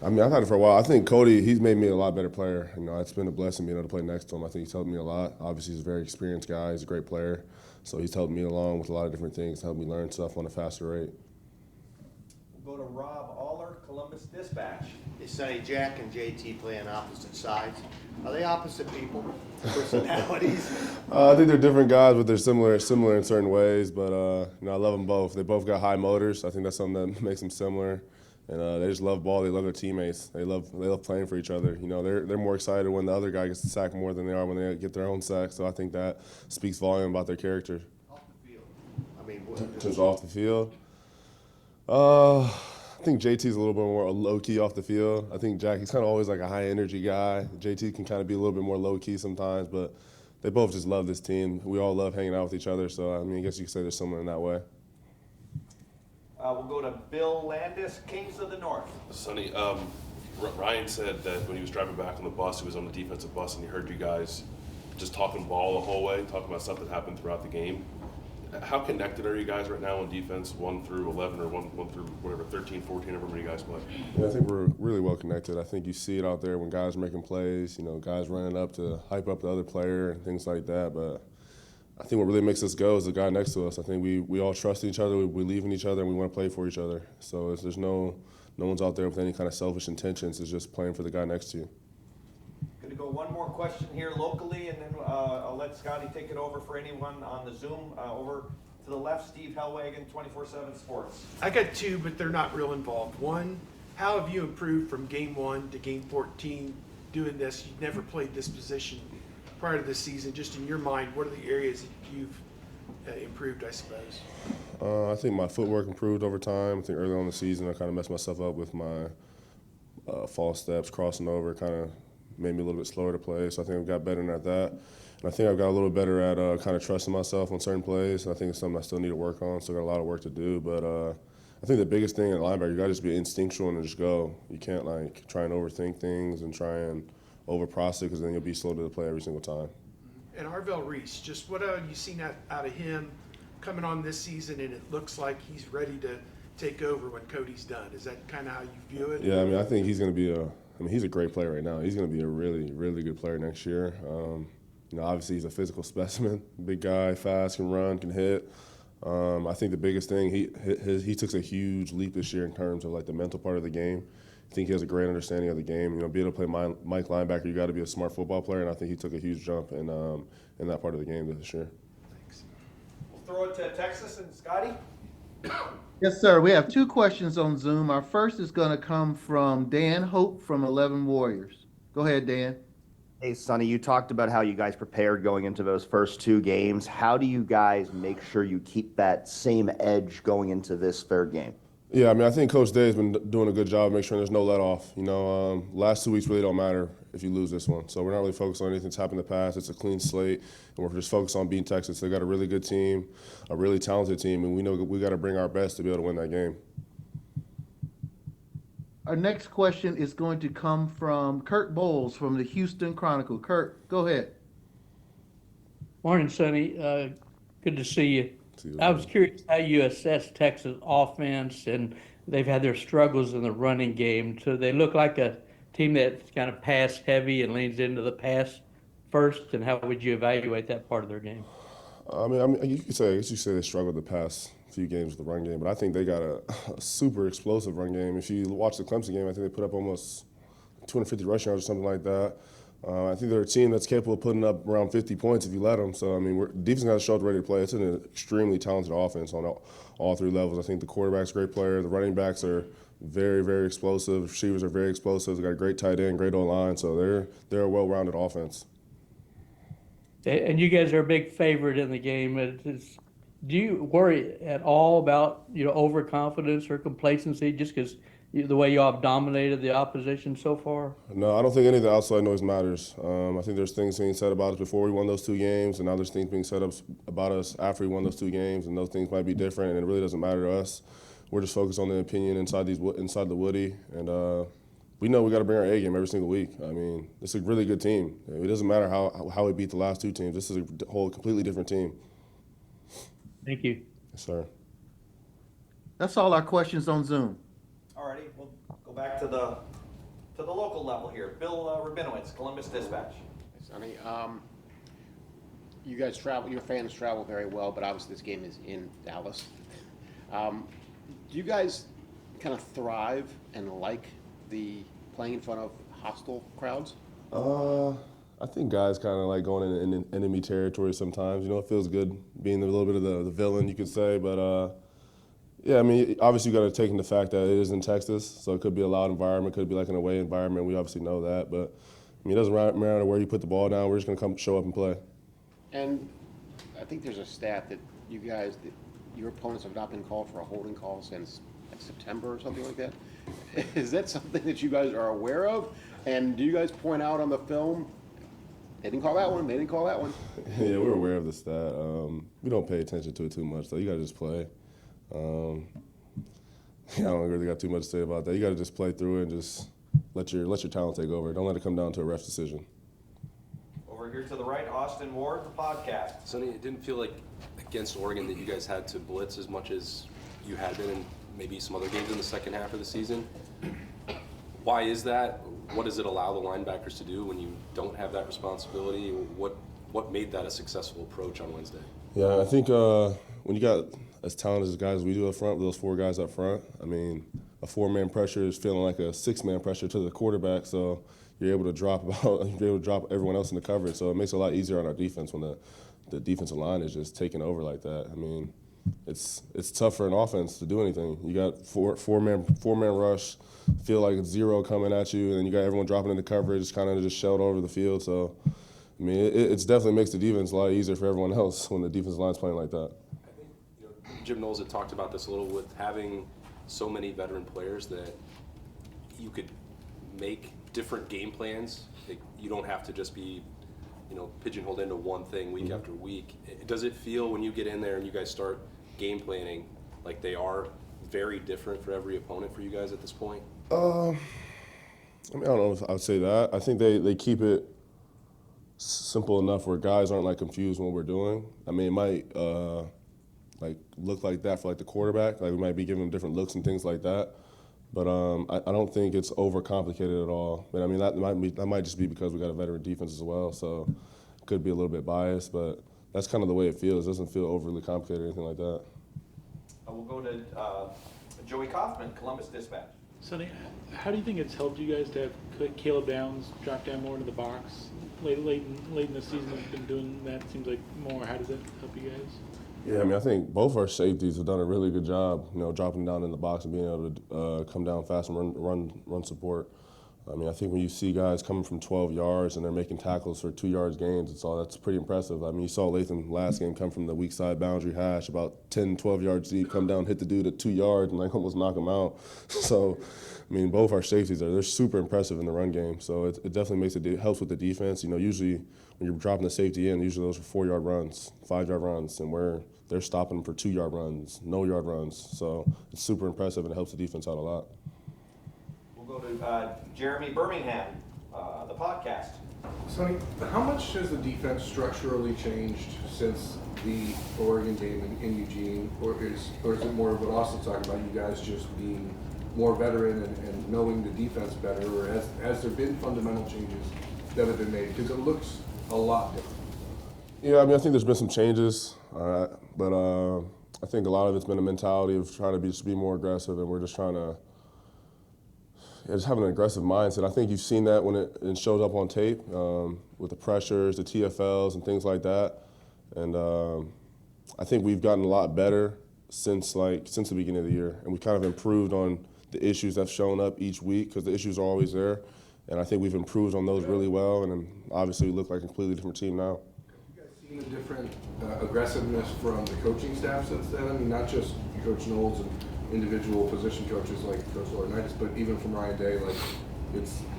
I mean, I've had it for a while. I think Cody, he's made me a lot better player. You know, it's been a blessing being able to play next to him. I think he's helped me a lot. Obviously, he's a very experienced guy. He's a great player. So he's helped me along with a lot of different things, helped me learn stuff on a faster rate. We'll go to Rob Aller, Columbus Dispatch. Is Sonny, Jack and JT play on opposite sides? Are they opposite people, personalities? I think they're different guys, but they're similar in certain ways. But you know, I love them both. They both got high motors. I think that's something that makes them similar. And they just love ball. They love their teammates. They love playing for each other. You know, they're more excited when the other guy gets the sack more than they are when they get their own sack. So I think that speaks volume about their character. Off the field. I mean, Just off the field. I think JT's a little bit more low-key off the field. I think Jack, he's kind of always like a high-energy guy. JT can kind of be a little bit more low-key sometimes, but they both just love this team. We all love hanging out with each other, so I mean, I guess you could say they're similar in that way. We'll go to Bill Landis, Kings of the North. Sonny, Ryan said that when he was driving back on the bus, he was on the defensive bus, and he heard you guys just talking ball the whole way, talking about stuff that happened throughout the game. How connected are you guys right now on defense, 1 through 11 or 1 through whatever, 13, 14, however many you guys play? Yeah, I think we're really well connected. I think you see it out there when guys are making plays, you know, guys running up to hype up the other player and things like that. But I think what really makes us go is the guy next to us. I think we all trust each other, we believe in each other, and we want to play for each other. So there's no one's out there with any kind of selfish intentions. It's just playing for the guy next to you. Going to go one more question here locally, and then I'll let Scotty take it over for anyone on the Zoom. Over to the left, Steve Hellwagon, 24/7 Sports. I got two, but they're not real involved. One, how have you improved from game 1 to game 14 doing this? You've never played this position prior to this season. Just in your mind, what are the areas that you've improved, I suppose? I think my footwork improved over time. I think early on in the season I kind of messed myself up with my false steps, crossing over, kind of made me a little bit slower to play. So I think I've got better at that. And I think I've got a little better at kind of trusting myself on certain plays. And I think it's something I still need to work on. Still got a lot of work to do. But I think the biggest thing at linebacker, you got to just be instinctual and just go. You can't like try and overthink things and try and over-process it because then you'll be slow to the play every single time. And Arvell Reese, just what have you seen out of him coming on this season, and it looks like he's ready to take over when Cody's done. Is that kind of how you view it? Yeah, I mean, I think he's going to be he's a great player right now. He's going to be a really, really good player next year. You know, obviously he's a physical specimen, big guy, fast, can run, can hit. I think the biggest thing, he took a huge leap this year in terms of like the mental part of the game. I think he has a great understanding of the game. You know, being able to play Mike linebacker, you got to be a smart football player, and I think he took a huge jump in that part of the game this year. Thanks. We'll throw it to Texas and Scotty. Yes, sir. We have two questions on Zoom. Our first is going to come from Dan Hope from 11 Warriors. Go ahead, Dan. Hey, Sonny, you talked about how you guys prepared going into those first 2 games. How do you guys make sure you keep that same edge going into this third game? Yeah, I mean, I think Coach Day has been doing a good job making sure there's no let off. You know, last 2 weeks really don't matter if you lose this one. So we're not really focused on anything that's happened in the past. It's a clean slate, and we're just focused on beating Texas. They got a really good team, a really talented team, and we know we got to bring our best to be able to win that game. Our next question is going to come from Kurt Bowles from the Houston Chronicle. Kurt, go ahead. Morning, Sonny. Good to see you. I was curious how you assess Texas offense, and they've had their struggles in the running game. So they look like a team that's kind of pass heavy and leans into the pass first. And how would you evaluate that part of their game? I mean, you could say they struggled the past few games with the run game, but I think they got a super explosive run game. If you watch the Clemson game, I think they put up almost 250 rushing yards or something like that. I think they're a team that's capable of putting up around 50 points if you let them. So, I mean, defense got to show up ready to play. It's an extremely talented offense on all 3 levels. I think the quarterback's a great player. The running backs are very, very explosive. The receivers are very explosive. They've got a great tight end, great O-line. So they're a well-rounded offense. And you guys are a big favorite in the game. Do you worry at all about overconfidence or complacency just because the way y'all have dominated the opposition so far? No, I don't think any of the outside noise matters. I think there's things being said about us before we won those 2 games, and now there's things being said about us after we won those 2 games, and those things might be different, and it really doesn't matter to us. We're just focused on the opinion inside the Woody, and we know we got to bring our A game every single week. I mean, it's a really good team. It doesn't matter how we beat the last 2 teams. This is a whole completely different team. Thank you. Yes, sir. That's all our questions on Zoom. Alrighty, we'll go back to the to the local level here. Bill Rabinowitz, Columbus Dispatch. Sonny, you guys travel, your fans travel very well, but obviously this game is in Dallas. Do you guys kind of thrive and like the playing in front of hostile crowds? I think guys kind of like going in enemy territory sometimes. You know, it feels good being a little bit of the villain, you could say. But yeah, I mean, obviously you got to take into the fact that it is in Texas, so it could be a loud environment, could be like an away environment. We obviously know that, but I mean, it doesn't matter where you put the ball down. We're just gonna show up and play. And I think there's a stat that you guys, that your opponents have not been called for a holding call since like September or something like that. Is that something that you guys are aware of? And do you guys point out on the film, they didn't call that one, they didn't call that one? Yeah, we're aware of the stat. We don't pay attention to it too much, so you got to just play. I don't really got too much to say about that. You got to just play through it and just let your talent take over. Don't let it come down to a ref's decision. Over here to the right, Austin Ward, the podcast. Sonny, it didn't feel like against Oregon that you guys had to blitz as much as you had been in maybe some other games in the second half of the season. Why is that? What does it allow the linebackers to do when you don't have that responsibility? What made that a successful approach on Wednesday? Yeah, I think when you got as talented as guys we do up front, with those four guys up front, I mean, a four-man pressure is feeling like a six-man pressure to the quarterback, so you're able to drop everyone else in the coverage. So it makes it a lot easier on our defense when the defensive line is just taking over like that. I mean, it's tough for an offense to do anything. You got four-man rush, feel like it's zero coming at you, and then you got everyone dropping into coverage, kind of just shelled over the field. So, I mean, it definitely makes the defense a lot easier for everyone else when the defensive line's playing like that. I think Jim Knowles had talked about this a little with having so many veteran players that you could make different game plans. You don't have to just be, pigeonholed into one thing week after week. Does it feel when you get in there and you guys start game planning like they are very different for every opponent for you guys at this point? I mean, I don't know if I would say that. I think they keep it simple enough where guys aren't like confused when we're doing. I mean, it might like look like that for like the quarterback. Like we might be giving them different looks and things like that. But I don't think it's overcomplicated at all. But I mean, that might just be because we got a veteran defense as well, so it could be a little bit biased. But that's kind of the way it feels. It doesn't feel overly complicated or anything like that. We'll go to Joey Kaufman, Columbus Dispatch. Sonny, how do you think it's helped you guys to have Caleb Downs drop down more into the box? Late in the season, we've been doing that. It seems like more. How does that help you guys? Yeah, I mean, I think both our safeties have done a really good job, dropping down in the box and being able to come down fast and run support. I mean, I think when you see guys coming from 12 yards and they're making tackles for 2 yards gains, that's pretty impressive. I mean, you saw Latham last game come from the weak side boundary hash about 10, 12 yards deep, come down, hit the dude at 2 yards and like almost knock him out. So, I mean, both our safeties they're super impressive in the run game. So it definitely helps with the defense. Usually when you're dropping the safety in, usually those are 4-yard runs, 5-yard runs, and they're stopping them for 2-yard runs, no yard runs. So it's super impressive and it helps the defense out a lot. We'll go to Jeremy Birmingham, the podcast. Sonny, how much has the defense structurally changed since the Oregon game in Eugene, or is it more of what Austin's talking about, you guys just being more veteran and knowing the defense better, or has there been fundamental changes that have been made? Because it looks a lot different. Yeah, I mean, I think there's been some changes, but I think a lot of it's been a mentality of trying to just be more aggressive, and we're just trying to just have an aggressive mindset. I think you've seen that when it shows up on tape with the pressures, the TFLs, and things like that. And I think we've gotten a lot better since the beginning of the year, and we've kind of improved on the issues that's shown up each week because the issues are always there. And I think we've improved on those really well, and then obviously we look like a completely different team now. Have you guys seen a different aggressiveness from the coaching staff since then? I mean, not just Coach Knowles and individual position coaches like Coach Laurinaitis, but even from Ryan Day,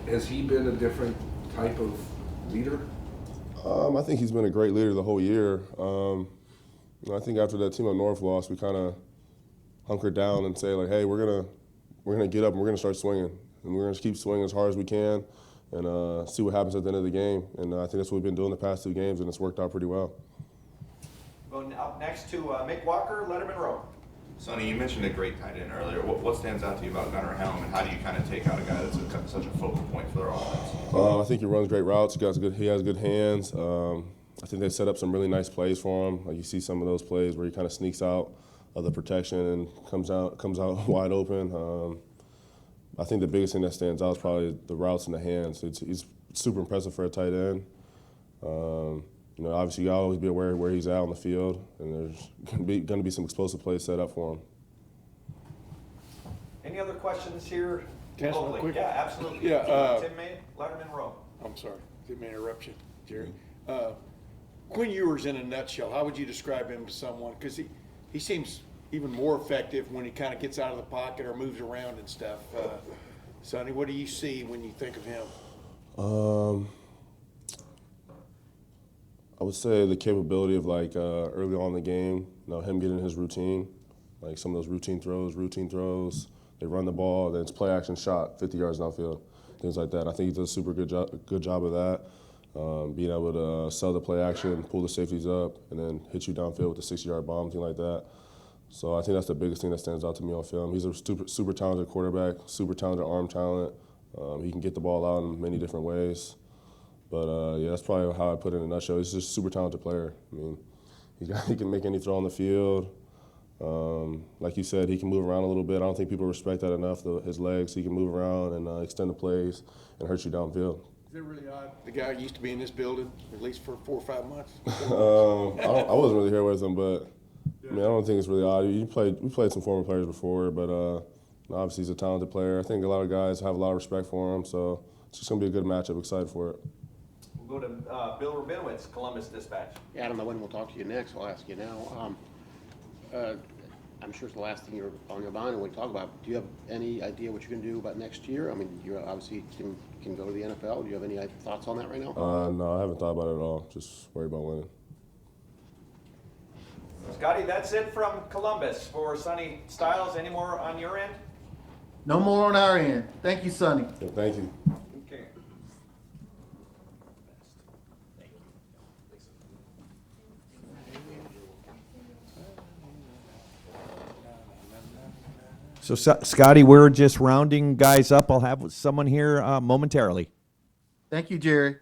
has he been a different type of leader? I think he's been a great leader the whole year. I think after that team up north loss, we kind of hunkered down and say like, hey, we're gonna get up and we're gonna start swinging, and we're gonna keep swinging as hard as we can, and see what happens at the end of the game. And I think that's what we've been doing the past 2 games, and it's worked out pretty well. Going up next to Mick Walker, Letterman Row. Sonny, you mentioned a great tight end earlier. What stands out to you about Gunnar Helm, and how do you kind of take out a guy that's such a focal point I think he runs great routes. He has good hands. I think they set up some really nice plays for him. Like you see some of those plays where he kind of sneaks out of the protection and comes out wide open. I think the biggest thing that stands out is probably the routes and the hands. He's super impressive for a tight end. Obviously you gotta always be aware of where he's at on the field, and there's going to be some explosive plays set up for him. Any other questions here? Can I ask one locally? quick? Yeah, absolutely. Yeah, Tim May, Letterman Row. I'm sorry, didn't mean to interrupt you, Jerry. Quinn Ewers in a nutshell, how would you describe him to someone? Because he seems even more effective when he kind of gets out of the pocket or moves around and stuff. Sonny, what do you see when you think of him? I would say the capability of early on in the game, him getting his routine, like some of those routine throws. They run the ball, then it's play action shot, 50 yards downfield, things like that. I think he does a super good job of that. Being able to sell the play action, pull the safeties up, and then hit you downfield with a 60-yard bomb, thing like that. So I think that's the biggest thing that stands out to me on film. He's a super talented quarterback, super talented arm talent. He can get the ball out in many different ways. But that's probably how I put it in a nutshell. He's just a super talented player. I mean, he can make any throw on the field. Like you said, he can move around a little bit. I don't think people respect that enough, his legs. He can move around and extend the plays and hurt you downfield. Is it really odd? The guy used to be in this building, at least for 4 or 5 months. I wasn't really here with him, but I mean, I don't think it's really odd. We played some former players before, but obviously he's a talented player. I think a lot of guys have a lot of respect for him, so it's just going to be a good matchup. Excited for it. We'll go to Bill Rabinowitz, Columbus Dispatch. Yeah, I don't know when we'll talk to you next. I'll ask you now. I'm sure it's the last thing you're on your mind and we talk about. Do you have any idea what you're going to do about next year? I mean, you obviously can go to the NFL. Do you have any thoughts on that right now? No, I haven't thought about it at all. Just worry about winning. Scotty, that's it from Columbus. For Sonny Styles, any more on your end? No more on our end. Thank you, Sonny. Yeah, thank you. Okay. So, Scotty, we're just rounding guys up. I'll have someone here momentarily. Thank you, Jerry.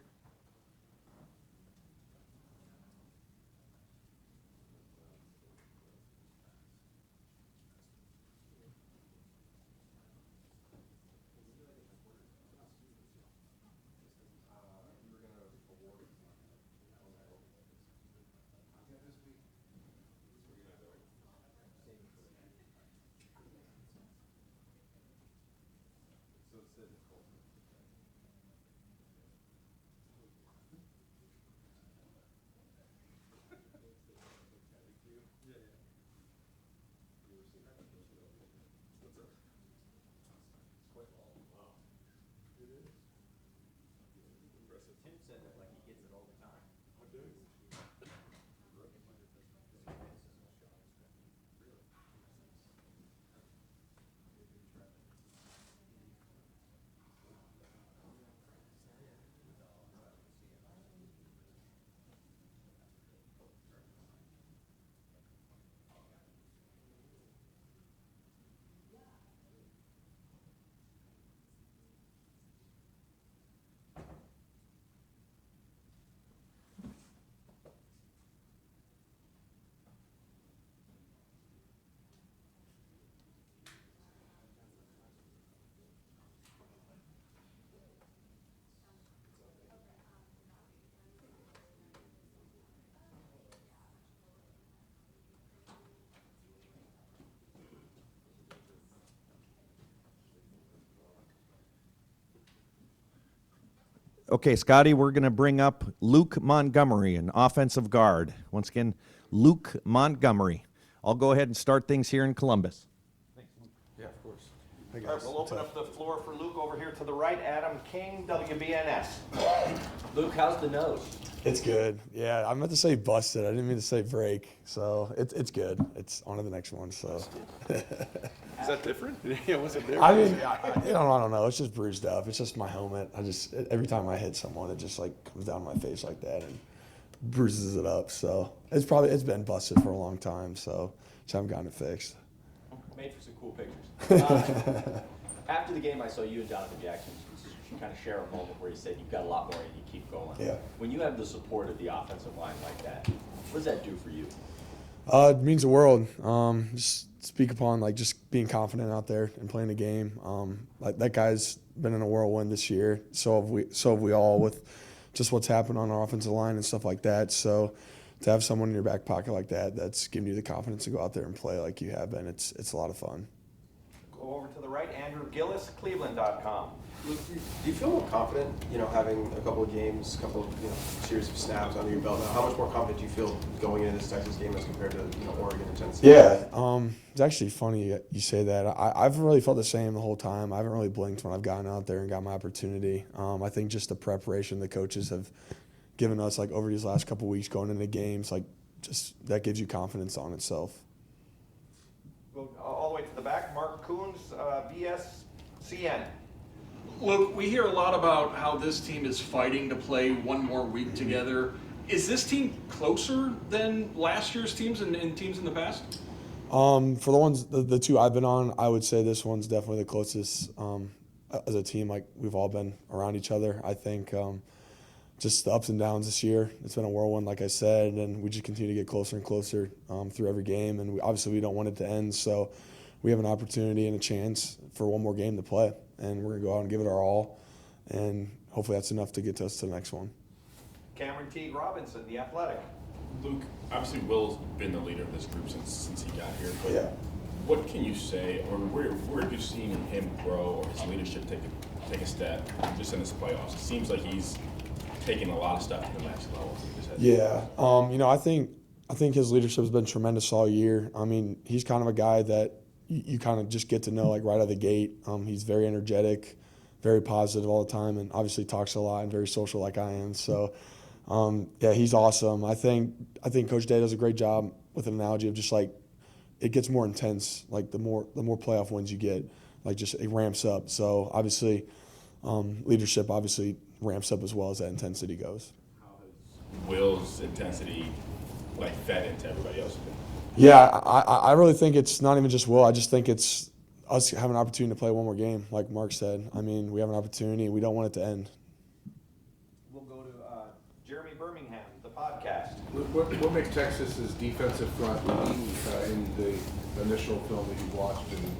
Okay, Scotty, we're going to bring up Luke Montgomery, an offensive guard. Once again, Luke Montgomery. I'll go ahead and start things here in Columbus. Yeah, of course. All right, we'll open up the floor for Luke over here to the right. Adam King, WBNS. Luke, how's the nose? It's good. Yeah, I meant to say busted. I didn't mean to say break. So it's good. It's on to the next one. So. Is that different? Yeah, what's it different? I mean, I don't know. It's just bruised up. It's just my helmet. Every time I hit someone, it just like comes down my face like that and bruises it up. So it's been busted for a long time. So I haven't gotten it fixed. Made for some cool pictures. After the game, I saw you and Donovan Jackson kind of share a moment where you said you've got a lot more and you keep going. Yeah. When you have the support of the offensive line like that, what does that do for you? It means the world. Just speak upon like just being confident out there and playing the game. Like that guy's been in a whirlwind this year. So have we all with just what's happened on our offensive line and stuff like that. So to have someone in your back pocket like that, that's giving you the confidence to go out there and play like you have been. It's a lot of fun. Go over to the right, Andrew Gillis, Cleveland.com. Luke, do you feel more confident, having a couple of games, series of snaps under your belt now? How much more confident do you feel going into this Texas game as compared to, Oregon and Tennessee? Yeah, it's actually funny you say that. I've really felt the same the whole time. I haven't really blinked when I've gotten out there and got my opportunity. I think just the preparation the coaches have given us, like over these last couple of weeks going into games, like just that gives you confidence on itself. Go all the way to the back, Mark Coons, BSCN. Luke, we hear a lot about how this team is fighting to play one more week together. Is this team closer than last year's teams and teams in the past? For the ones, the two I've been on, I would say this one's definitely the closest as a team. Like we've all been around each other. I think just the ups and downs this year. It's been a whirlwind, like I said, and we just continue to get closer and closer through every game. And obviously we don't want it to end, so we have an opportunity and a chance for one more game to play. And we're going to go out and give it our all, and hopefully that's enough to get us to the next one. Cameron Teague Robinson, The Athletic. Luke, obviously Will's been the leader of this group since he got here, but yeah. What can you say, or where have you seen him grow or his leadership take a step just in this playoffs? It seems like he's taking a lot of stuff to the next level. Yeah, I think his leadership has been tremendous all year. I mean, he's kind of a guy that you kind of just get to know like right out of the gate. He's very energetic, very positive all the time, and obviously talks a lot and very social like I am. So, yeah, he's awesome. I think Coach Day does a great job with an analogy of just like it gets more intense. Like the more playoff wins you get, like just it ramps up. So obviously, leadership obviously ramps up as well as that intensity goes. How has Will's intensity fed into everybody else? Yeah, I really think it's not even just Will. I just think it's us having an opportunity to play one more game, like Mark said. I mean, we have an opportunity. We don't want it to end. We'll go to Jeremy Birmingham, the podcast. What makes Texas's defensive front unique in the initial film that you've watched, and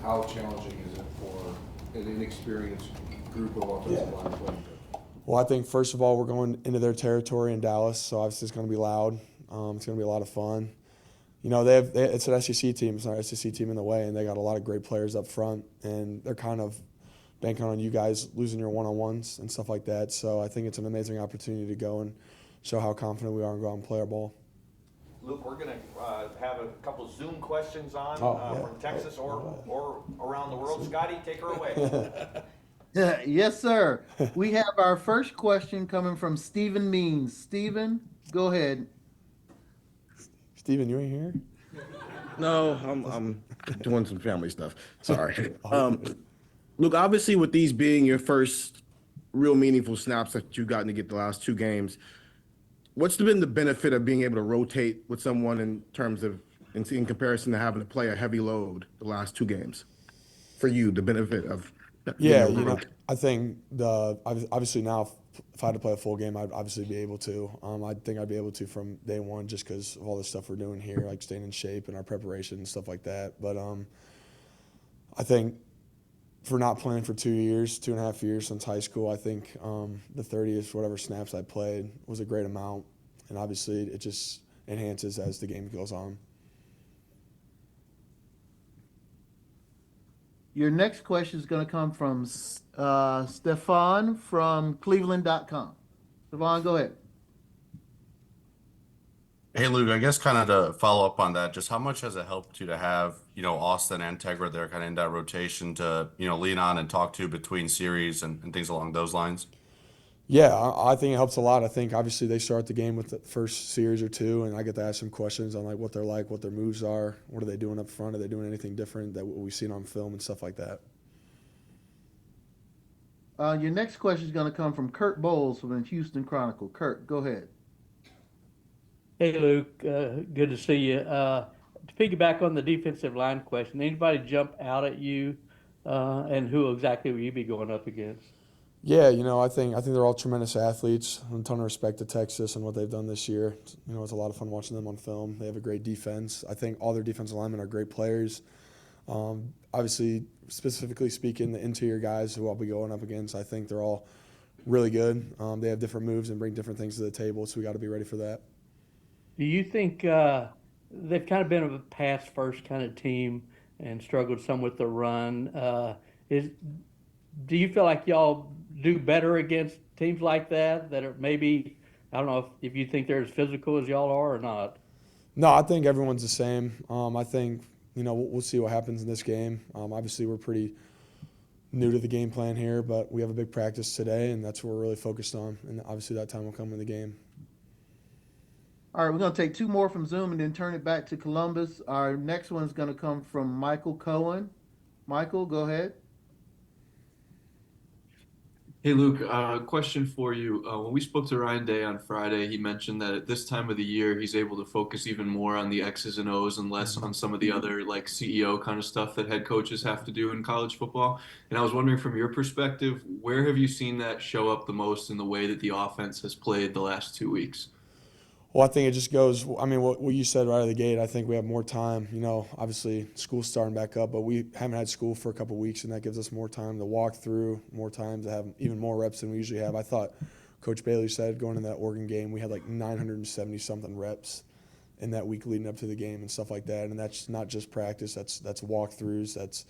how challenging is it for an inexperienced group of offensive line players? Well, I think first of all, we're going into their territory in Dallas, so obviously it's going to be loud. It's going to be a lot of fun. It's an SEC team. It's not an SEC team in the way, and they got a lot of great players up front, and they're kind of banking on you guys losing your one-on-ones and stuff like that. So I think it's an amazing opportunity to go and show how confident we are and go out and play our ball. Luke, we're going to have a couple Zoom questions on from Texas or around the world. Scotty, take her away. Yes, sir. We have our first question coming from Stephen Means. Stephen, go ahead. Steven, you ain't here? No, I'm doing some family stuff. Sorry. Look, obviously with these being your first real meaningful snaps that you've gotten to get the last two games, what's been the benefit of being able to rotate with someone in terms of, in comparison to having to play a heavy load the last two games? For you, the benefit of Yeah, I think obviously now if I had to play a full game, I'd obviously be able to. I think I'd be able to from day one just because of all the stuff we're doing here, like staying in shape and our preparation and stuff like that. But I think for not playing for 2 years, 2.5 years since high school, I think the 30th, whatever snaps I played was a great amount. And obviously it just enhances as the game goes on. Your next question is going to come from Stefan from Cleveland.com. Stefan, go ahead. Hey, Luke, I guess kind of to follow up on that, just how much has it helped you to have, Austin and Tegra there kind of in that rotation to, lean on and talk to between series and things along those lines? Yeah, I think it helps a lot. I think obviously they start the game with the first series or two, and I get to ask them questions on what they're like, what their moves are, what are they doing up front, are they doing anything different that we've seen on film and stuff like that. Your next question is going to come from Kurt Bowles from the Houston Chronicle. Kurt, go ahead. Hey, Luke. Good to see you. To piggyback on the defensive line question, anybody jump out at you, and who exactly will you be going up against? Yeah, I think they're all tremendous athletes. A ton of respect to Texas and what they've done this year. It's a lot of fun watching them on film. They have a great defense. I think all their defensive linemen are great players. Obviously, specifically speaking, the interior guys who I'll be going up against, I think they're all really good. They have different moves and bring different things to the table, so we got to be ready for that. Do you think they've kind of been a pass first kind of team and struggled some with the run? Do you feel like y'all do better against teams like that are maybe, I don't know if you think they're as physical as y'all are or not? No, I think everyone's the same. I think, we'll see what happens in this game. Obviously, we're pretty new to the game plan here, but we have a big practice today, and that's what we're really focused on. And obviously that time will come in the game. All right, we're going to take two more from Zoom and then turn it back to Columbus. Our next one is going to come from Michael Cohen. Michael, go ahead. Hey, Luke, question for you. When we spoke to Ryan Day on Friday, he mentioned that at this time of the year, he's able to focus even more on the X's and O's and less on some of the other like CEO kind of stuff that head coaches have to do in college football. And I was wondering from your perspective, where have you seen that show up the most in the way that the offense has played the last 2 weeks? Well, I think it just goes, what you said right out of the gate, I think we have more time. Obviously school's starting back up, but we haven't had school for a couple of weeks, and that gives us more time to walk through, more time to have even more reps than we usually have. I thought Coach Bailey said going into that Oregon game, we had like 970-something reps in that week leading up to the game and stuff like that. And that's not just practice, that's walkthroughs, that's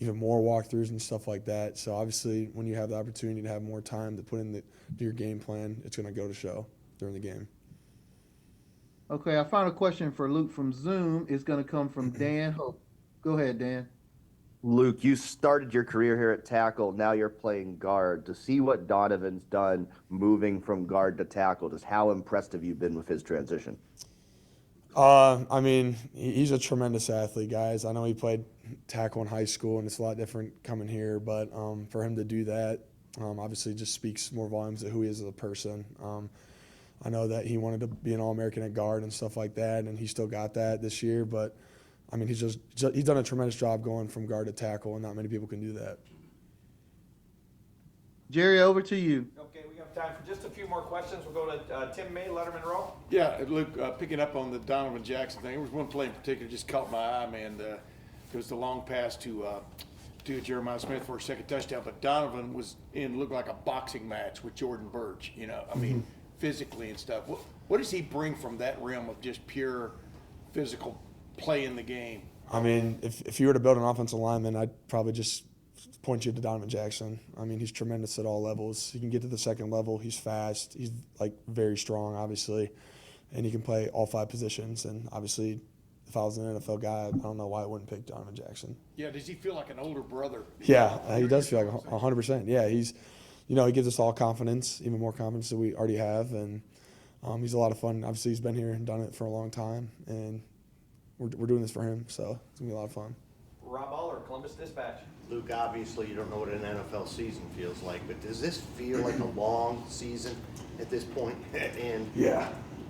even more walkthroughs and stuff like that. So obviously when you have the opportunity to have more time to put into your game plan, it's going to go to show during the game. Okay, our final question for Luke from Zoom is going to come from Dan Hope. Go ahead, Dan. Luke, you started your career here at tackle. Now you're playing guard. To see what Donovan's done moving from guard to tackle, just how impressed have you been with his transition? He's a tremendous athlete, guys. I know he played tackle in high school, and it's a lot different coming here. But for him to do that, obviously just speaks more volumes of who he is as a person. I know that he wanted to be an All-American at guard and stuff like that, and he still got that this year. But, he's done a tremendous job going from guard to tackle, and not many people can do that. Jerry, over to you. Okay, we have time for just a few more questions. We'll go to Tim May, Letterman Row. Yeah, Luke, picking up on the Donovan Jackson thing, there was one play in particular that just caught my eye, man. It was the long pass to Jeremiah Smith for a second touchdown, but Donovan was looked like a boxing match with Jordan Birch, physically and stuff. What does he bring from that realm of just pure physical play in the game? If you were to build an offensive lineman, I'd probably just point you to Donovan Jackson. He's tremendous at all levels. He can get to the second level. He's fast. He's very strong, obviously, and he can play all 5 positions. And obviously, if I was an NFL guy, I don't know why I wouldn't pick Donovan Jackson. Yeah, does he feel like an older brother? Yeah, he does feel like 100%. Yeah, he's, he gives us all confidence, even more confidence than we already have, and he's a lot of fun. Obviously, he's been here and done it for a long time, and we're doing this for him, so it's gonna be a lot of fun. Rob Aller, Columbus Dispatch. Luke, obviously you don't know what an NFL season feels like, but does this feel like a long season at this point? And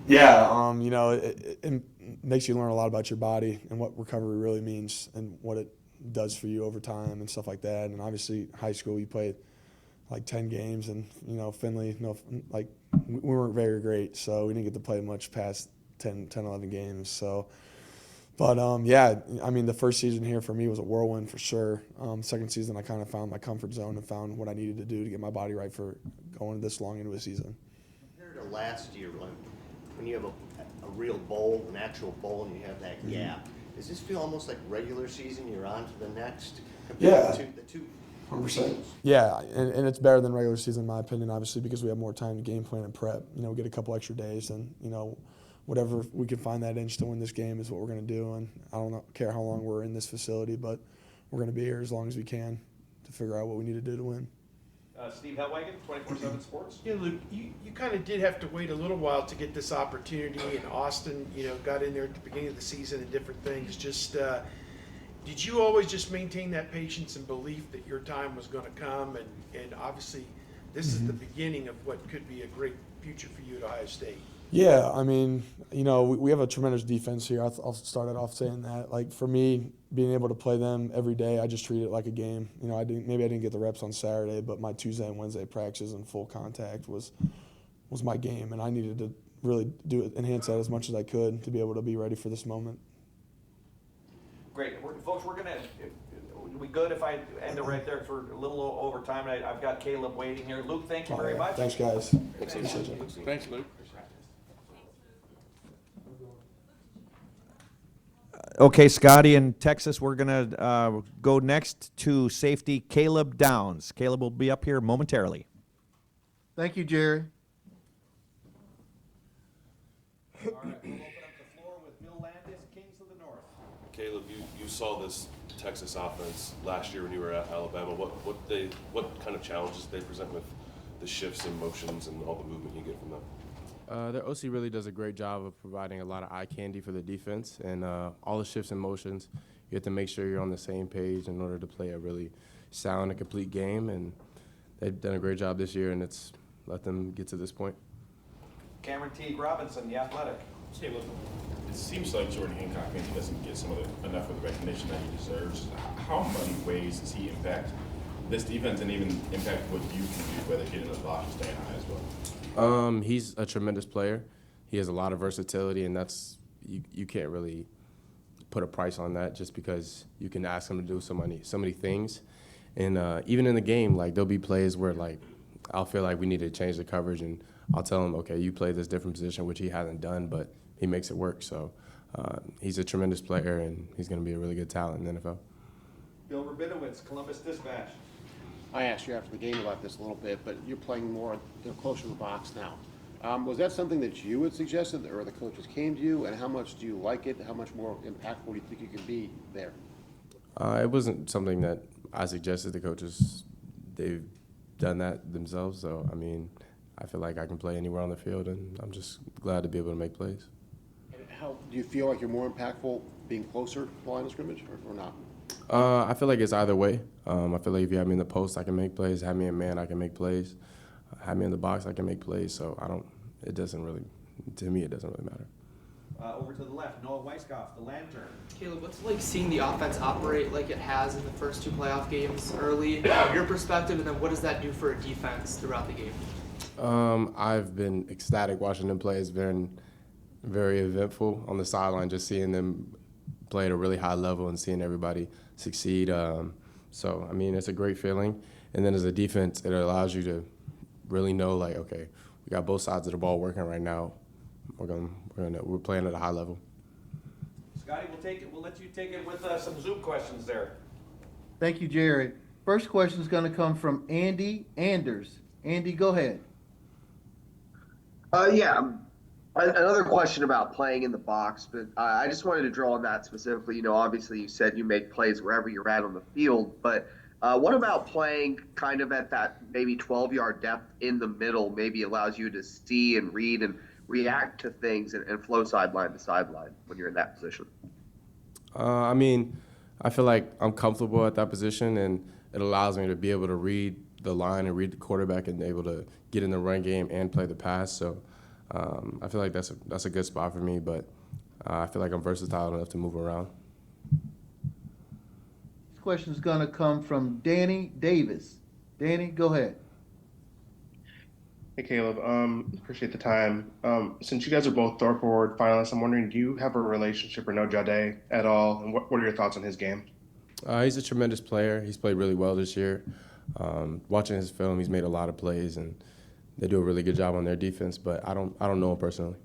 it makes you learn a lot about your body and what recovery really means and what it does for you over time and stuff like that. And obviously, high school, you played like 10 games, and Finley, we weren't very great, so we didn't get to play much past 10, 11 games. So, but the first season here for me was a whirlwind for sure. Second season, I kind of found my comfort zone and found what I needed to do to get my body right for going this long into a season. compared to last year, when you have a real bowl, an actual bowl, and you have that gap, does this feel almost like regular season? You're on to the next. Yeah. To the two 100%. Yeah, and it's better than regular season in my opinion, obviously, because we have more time to game plan and prep. We get a couple extra days, and whatever we can find that inch to win this game is what we're going to do. And I don't care how long we're in this facility, but we're going to be here as long as we can to figure out what we need to do to win. Steve Hellwagen, 24/7 Sports. Yeah, Luke, you kind of did have to wait a little while to get this opportunity, and Austin, got in there at the beginning of the season and different things. Just did you always just maintain that patience and belief that your time was going to come? And obviously, this is the beginning of what could be a great future for you at Ohio State. Yeah, I mean, we have a tremendous defense here. I'll start it off saying that. Like, for me, being able to play them every day, I just treat it like a game. Maybe I didn't get the reps on Saturday, but my Tuesday and Wednesday practices and full contact was my game, and I needed to really enhance that as much as I could to be able to be ready for this moment. Great. Folks, we good if I end it right there? It's we're a little over time. I've got Caleb waiting here. Luke, thank you very much. Thanks, guys. Thanks, Luke. Okay, Scotty in Texas, we're going to go next to safety Caleb Downs. Caleb will be up here momentarily. Thank you, Jerry. All right, we'll open up the floor with Bill Landis, Kings of the North. Caleb, you saw this Texas offense last year when you were at Alabama. What kind of challenges they present with the shifts and motions and all the movement you get from them? Their OC really does a great job of providing a lot of eye candy for the defense, and all the shifts and motions, you have to make sure you're on the same page in order to play a really sound and complete game, and they've done a great job this year, and it's let them get to this point. Cameron Teague Robinson, The Athletic. Caleb, it seems like Jordan Hancock maybe doesn't get enough of the recognition that he deserves. How many ways does he impact this defense and even impact what you can do, whether getting the block or staying high as well? He's a tremendous player. He has a lot of versatility, and that's you can't really put a price on that just because you can ask him to do so many things. And even in the game, like there'll be plays where like I'll feel like we need to change the coverage, and I'll tell him, okay, you play this different position, which he hasn't done, but he makes it work. So he's a tremendous player, and he's going to be a really good talent in the NFL. Bill Rabinowitz, Columbus Dispatch. I asked you after the game about this a little bit, but you're playing more, closer to the box now. Was that something that you had suggested, or the coaches came to you, and how much do you like it? How much more impactful do you think you can be there? It wasn't something that I suggested. The coaches, they've done that themselves. So, I mean, I feel like I can play anywhere on the field, and I'm just glad to be able to make plays. And how do you feel like you're more impactful being closer to the line of scrimmage, or not? I feel like it's either way. I feel like if you have me in the post, I can make plays. Have me in man, I can make plays. Have me in the box, I can make plays. So it doesn't really matter. Over to the left, Noah Weiskopf, The Lantern. Caleb, what's it like seeing the offense operate like it has in the first 2 playoff games early from your perspective, and then what does that do for a defense throughout the game? I've been ecstatic watching them play. It's been very eventful on the sideline, just seeing them play at a really high level and seeing everybody succeed. So, I mean, it's a great feeling. And then as a defense, it allows you to really know, like, okay, we got both sides of the ball working right now. We're playing at a high level. Scotty, we'll let you take it with some Zoom questions there. Thank you, Jerry. First question is going to come from Andy Anders. Andy, go ahead. Another question about playing in the box, but I just wanted to draw on that specifically. Obviously you said you make plays wherever you're at on the field, but what about playing kind of at that maybe 12-yard depth in the middle maybe allows you to see and read and react to things and flow sideline to sideline when you're in that position? I mean, I feel like I'm comfortable at that position, and it allows me to be able to read the line and read the quarterback and able to get in the run game and play the pass. So I feel like that's a good spot for me, but I feel like I'm versatile enough to move around. This question is going to come from Danny Davis. Danny, go ahead. Hey, Caleb. Appreciate the time. Since you guys are both Thorpe Award finalists, I'm wondering, do you have a relationship or know Jade at all? And what are your thoughts on his game? He's a tremendous player. He's played really well this year. Watching his film, he's made a lot of plays, and they do a really good job on their defense, but I don't know him personally.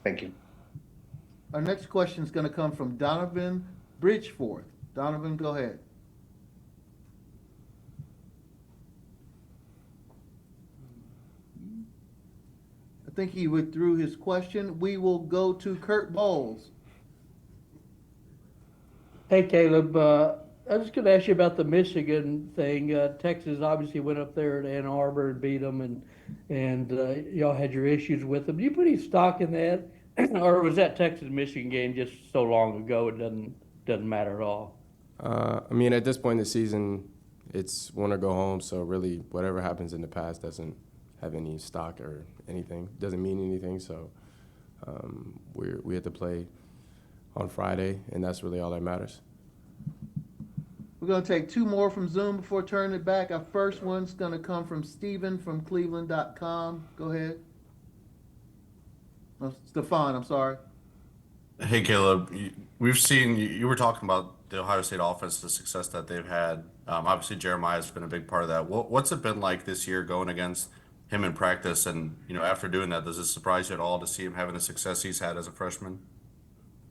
Thank you. Our next question is going to come from Donovan Bridgeforth. Donovan, go ahead. I think he withdrew his question. We will go to Kurt Bowles. Hey, Caleb. I was going to ask you about the Michigan thing. Texas obviously went up there to Ann Arbor and beat them, and y'all had your issues with them. Do you put any stock in that, or was that Texas-Michigan game just so long ago it doesn't matter at all? I mean, at this point in the season, it's win or go home. So really, whatever happens in the past doesn't have any stock or anything. Doesn't mean anything. So we had to play on Friday, and that's really all that matters. We're going to take two more from Zoom before turning it back. Our first one's going to come from Steven from Cleveland.com. Go ahead. Oh, Stefan, I'm sorry. Hey, Caleb, we've seen you were talking about the Ohio State offense, the success that they've had. Obviously, Jeremiah's been a big part of that. What's it been like this year going against him in practice? And, after doing that, does it surprise you at all to see him having the success he's had as a freshman?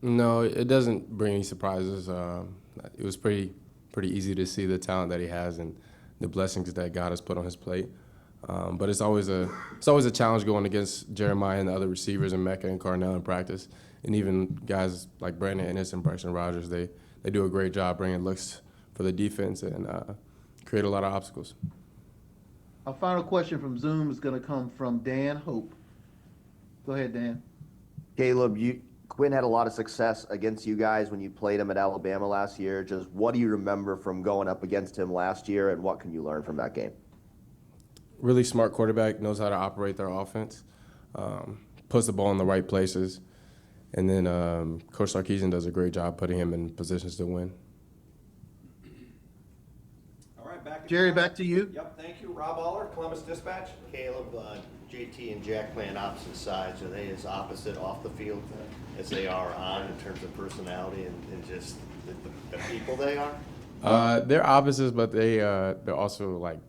No, it doesn't bring any surprises. It was pretty easy to see the talent that he has and the blessings that God has put on his plate. But it's always a challenge going against Jeremiah and the other receivers and Mecca and Carnell in practice. And even guys like Brandon Inniss and Bryson Rogers, they do a great job bringing looks for the defense and create a lot of obstacles. Our final question from Zoom is going to come from Dan Hope. Go ahead, Dan. Caleb, Quinn had a lot of success against you guys when you played him at Alabama last year. Just what do you remember from going up against him last year, and what can you learn from that game? Really smart quarterback, knows how to operate their offense, puts the ball in the right places, and then Coach Sarkisian does a great job putting him in positions to win. All right, Jerry, back to you. Yep, thank you. Rob Aller, Columbus Dispatch. Caleb, JT and Jack playing opposite sides. Are they as opposite off the field as they are on in terms of personality and just the people they are? They're opposites, but they're also like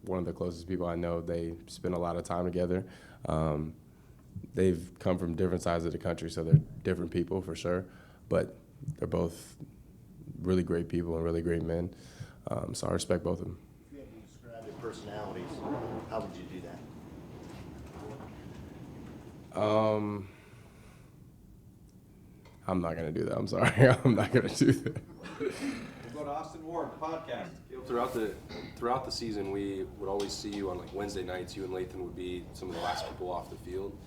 one of the closest people I know. They spend a lot of time together. They've come from different sides of the country, so they're different people for sure. But they're both really great people and really great men. So I respect both of them. If you had to describe their personalities, how would you do that? I'm not going to do that. I'm sorry. I'm not going to do that. We'll go to Austin Ward, podcast. Throughout the season, we would always see you on like Wednesday nights. You and Lathan would be some of the last people off the field.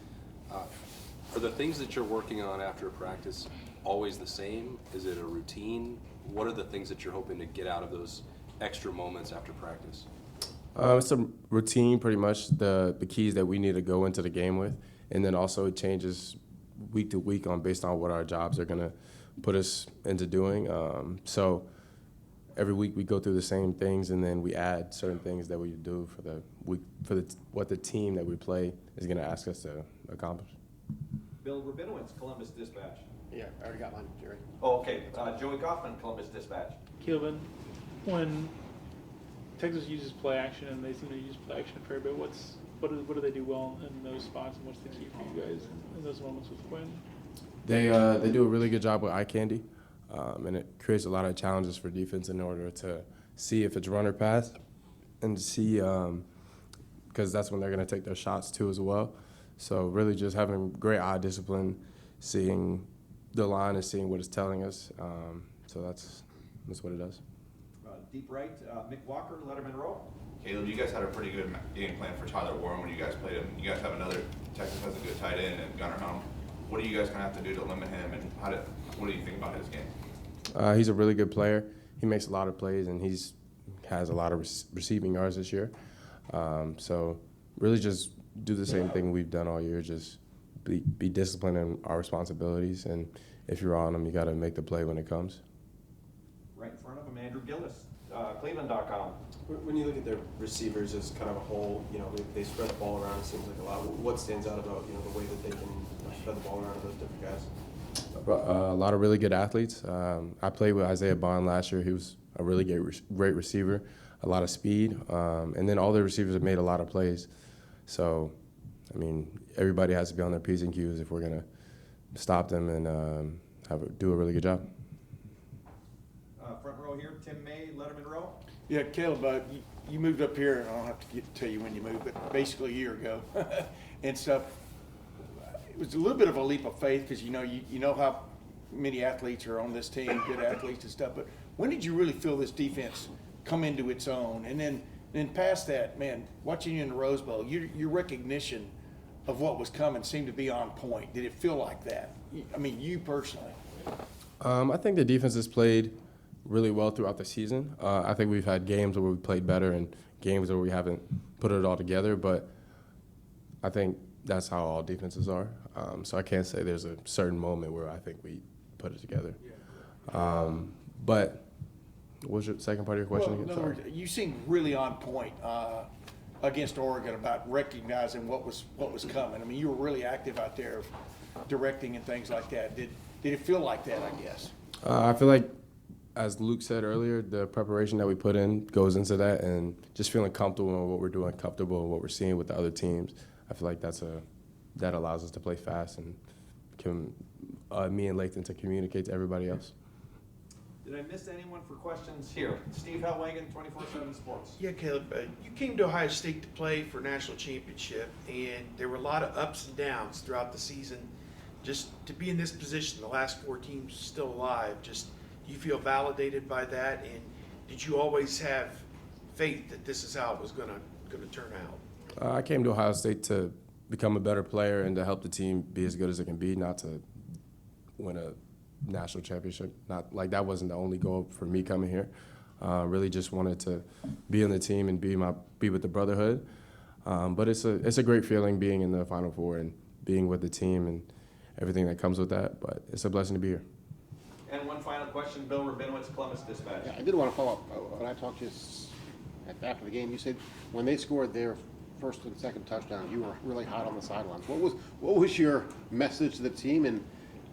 Are the things that you're working on after practice always the same? Is it a routine? What are the things that you're hoping to get out of those extra moments after practice? It's a routine, pretty much, the keys that we need to go into the game with. And then also it changes week to week based on what our jobs are going to put us into doing. So every week we go through the same things, and then we add certain things that we do for the week, what the team that we play is going to ask us to accomplish. Bill Rabinowitz, Columbus Dispatch. Yeah, I already got mine, Jerry. Oh, okay. Joey Kaufman, Columbus Dispatch. Kilvin, when Texas uses play action, and they seem to use play action a fair bit, what do they do well in those spots, and what's the key for you guys in those moments with Quinn? They do a really good job with eye candy, and it creates a lot of challenges for defense in order to see if it's run or pass, and to see because that's when they're going to take their shots too as well. So really just having great eye discipline, seeing the line and seeing what it's telling us. So that's what it does. Deep right, Mick Walker, Letterman Row. Caleb, you guys had a pretty good game plan for Tyler Warren when you guys played him. You guys have another, Texas has a good tight end and Gunnar Helm. What do you guys kind of have to do to limit him, and what do you think about his game? He's a really good player. He makes a lot of plays, and has a lot of receiving yards this year. So really just do the same thing we've done all year, just be disciplined in our responsibilities, and if you're on them, you got to make the play when it comes. Right in front of him, Andrew Gillis, Cleveland.com. When you look at their receivers as kind of a whole, they spread the ball around, it seems like a lot. What stands out about, the way that they can spread the ball around to those different guys? A lot of really good athletes. I played with Isaiah Bond last year. He was a really great receiver, a lot of speed, and then all the receivers have made a lot of plays. So, everybody has to be on their P's and Q's if we're going to stop them and do a really good job. Front row here, Tim May, Letterman Row. Yeah, Caleb, you moved up here, and I don't have to tell you when you moved, but basically a year ago and stuff. It was a little bit of a leap of faith because you know how many athletes are on this team, good athletes and stuff. But when did you really feel this defense come into its own? And then past that, man, watching you in the Rose Bowl, your recognition of what was coming seemed to be on point. Did it feel like that? You personally. I think the defense has played really well throughout the season. I think we've had games where we played better and games where we haven't put it all together. But I think that's how all defenses are. So I can't say there's a certain moment where I think we put it together. But what was your second part of your question Well, again? in other Sorry. words, you seemed really on point against Oregon about recognizing what was coming. I mean, you were really active out there, directing and things like that. Did it feel like that? I guess. I feel like, as Luke said earlier, the preparation that we put in goes into that, and just feeling comfortable in what we're doing, comfortable in what we're seeing with the other teams. I feel like that allows us to play fast and can me and Lathan to communicate to everybody else. Did I miss anyone for questions here? Steve Hellwagen, 24/7 Sports. Yeah, Caleb, you came to Ohio State to play for national championship, and there were a lot of ups and downs throughout the season. Just to be in this position, the last 4 teams still alive, just do you feel validated by that? And did you always have faith that this is how it was going to turn out? I came to Ohio State to become a better player and to help the team be as good as it can be, not to win a national championship. Not like that wasn't the only goal for me coming here. Really just wanted to be on the team and be with the brotherhood. But it's a great feeling being in the Final Four and being with the team and everything that comes with that. But it's a blessing to be here. And one final question, Bill Rabinowitz, Columbus Dispatch. Yeah, I did want to follow up. When I talked to you after the game, you said when they scored their first and second touchdown, you were really hot on the sidelines. What was your message to the team? And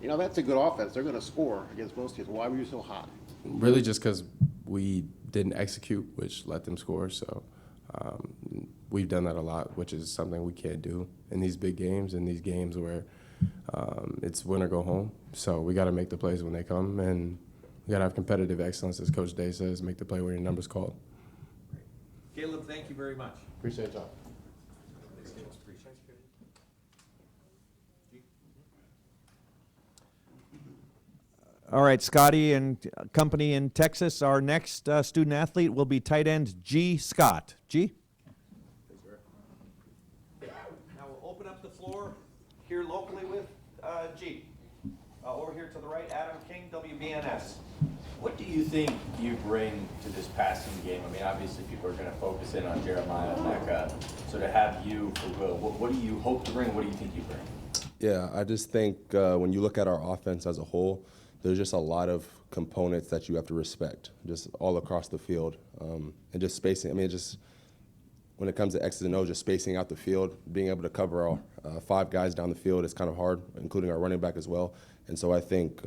you know, that's a good offense. They're going to score against most teams. Why were you so hot? Really just because we didn't execute, which let them score. So we've done that a lot, which is something we can't do in these big games, in these games where it's win or go home. So we got to make the plays when they come, and we got to have competitive excellence, as Coach Day says, make the play where your number's called. Caleb, thank you very much. Appreciate y'all. All right, Scotty and company in Texas. Our next student athlete will be tight end G. Scott. G? Now we'll open up the floor here locally with G. Over here to the right, Adam King, WBNS. What do you think you bring to this passing game? I mean, obviously people are going to focus in on Jeremiah and Mecca. So to have you for Will, what do you hope to bring? What do you think you bring? Yeah, I just think when you look at our offense as a whole, there's just a lot of components that you have to respect, just all across the field. And just spacing, I mean, just when it comes to X's and O's, just spacing out the field, being able to cover all 5 guys down the field is kind of hard, including our running back as well. And so I think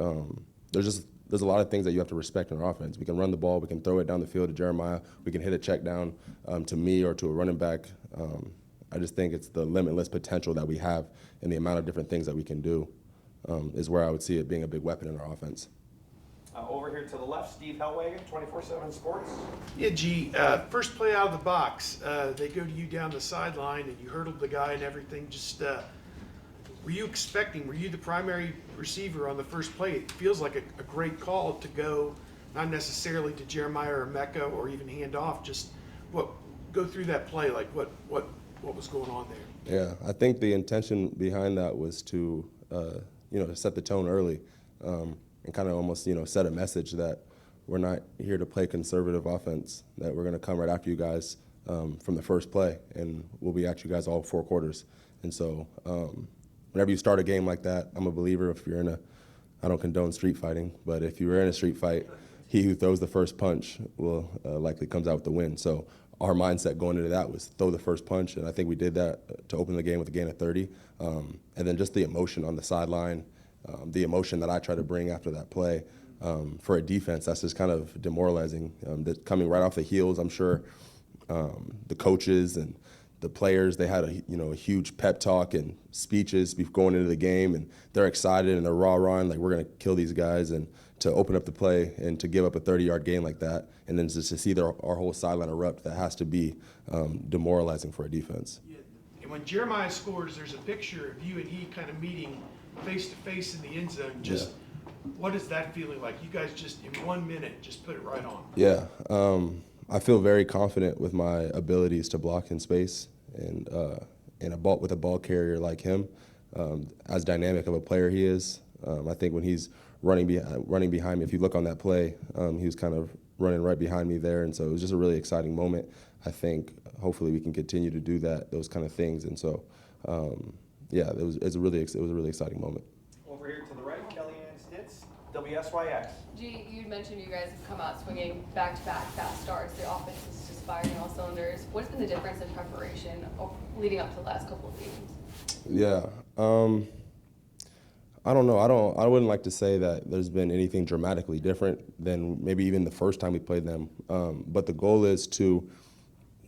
there's a lot of things that you have to respect in our offense. We can run the ball, we can throw it down the field to Jeremiah, we can hit a check down to me or to a running back. I just think it's the limitless potential that we have and the amount of different things that we can do is where I would see it being a big weapon in our offense. Over here to the left, Steve Hellwagen, 24/7 Sports. Yeah, G, first play out of the box, they go to you down the sideline and you hurdled the guy and everything. Just were you the primary receiver on the first play? It feels like a great call to go, not necessarily to Jeremiah or Mecca or even hand off. Just go through that play, like what was going on there? Yeah, I think the intention behind that was to set the tone early and kind of almost set a message that we're not here to play conservative offense, that we're going to come right after you guys from the first play, and we'll be at you guys all 4 quarters. And so whenever you start a game like that, I'm a believer if you're I don't condone street fighting, but if you were in a street fight, he who throws the first punch will likely comes out with the win. So our mindset going into that was throw the first punch, and I think we did that to open the game with a gain of 30. And then just the emotion on the sideline, the emotion that I try to bring after that play for a defense, that's just kind of demoralizing. Coming right off the heels, I'm sure the coaches and the players, they had a huge pep talk and speeches before going into the game, and they're excited and they're rah-rahing like we're going to kill these guys, and to open up the play and to give up a 30-yard gain like that, and then just to see our whole sideline erupt, that has to be demoralizing for a defense. Yeah. And when Jeremiah scores, there's a picture of you and he kind of meeting face-to-face in the end zone. Just what is that feeling like? You guys just, in 1 minute, just put it right on. Yeah. I feel very confident with my abilities to block in space, and with a ball carrier like him, as dynamic of a player he is. I think when he's running behind me, if you look on that play, he was kind of running right behind me there, and so it was just a really exciting moment. I think hopefully we can continue to do that, those kind of things. And so, yeah, it was a really exciting moment. Over here to the right, Kellyanne Stitz, WSYX. G, you mentioned you guys have come out swinging back-to-back fast starts. The offense is just firing all cylinders. What's been the difference in preparation leading up to the last couple of games? Yeah, I don't know. I wouldn't like to say that there's been anything dramatically different than maybe even the first time we played them. But the goal is to,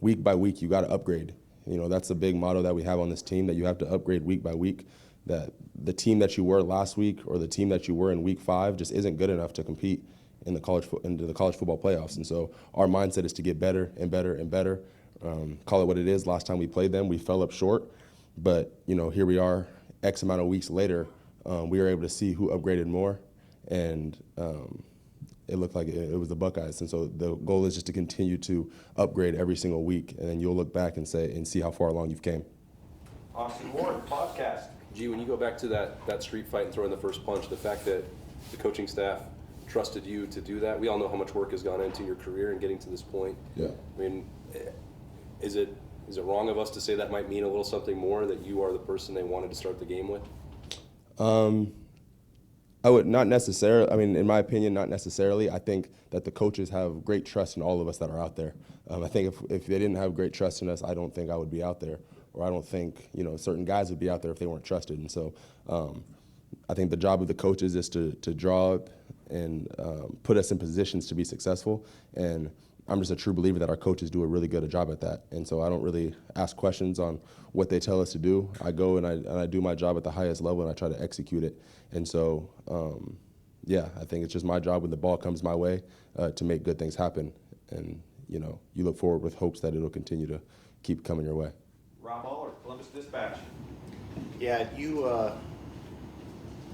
week by week, you got to upgrade. You know, that's a big motto that we have on this team, that you have to upgrade week by week. That the team that you were last week or the team that you were in week 5 just isn't good enough to compete in the college football playoffs. And so our mindset is to get better and better and better. Call it what it is. Last time we played them, we fell up short. But, you know, here we are, X amount of weeks later, we were able to see who upgraded more. And it looked like it was the Buckeyes. And so the goal is just to continue to upgrade every single week. And then you'll look back and see how far along you've came. Austin Ward, podcast. Gee, when you go back to that street fight and throwing the first punch, the fact that the coaching staff trusted you to do that, we all know how much work has gone into your career and getting to this point. Yeah. I mean, is it wrong of us to say that might mean a little something more, that you are the person they wanted to start the game with? I would not necessarily. I mean, in my opinion, not necessarily. I think that the coaches have great trust in all of us that are out there. I think if they didn't have great trust in us, I don't think I would be out there. Or I don't think, you know, certain guys would be out there if they weren't trusted. And so I think the job of the coaches is to draw up and put us in positions to be successful. And I'm just a true believer that our coaches do a really good job at that. And so I don't really ask questions on what they tell us to do. I go and I do my job at the highest level and I try to execute it. And so, yeah, I think it's just my job when the ball comes my way to make good things happen. And, you know, you look forward with hopes that it'll continue to keep coming your way. Rob Muller, Columbus Dispatch. Yeah, you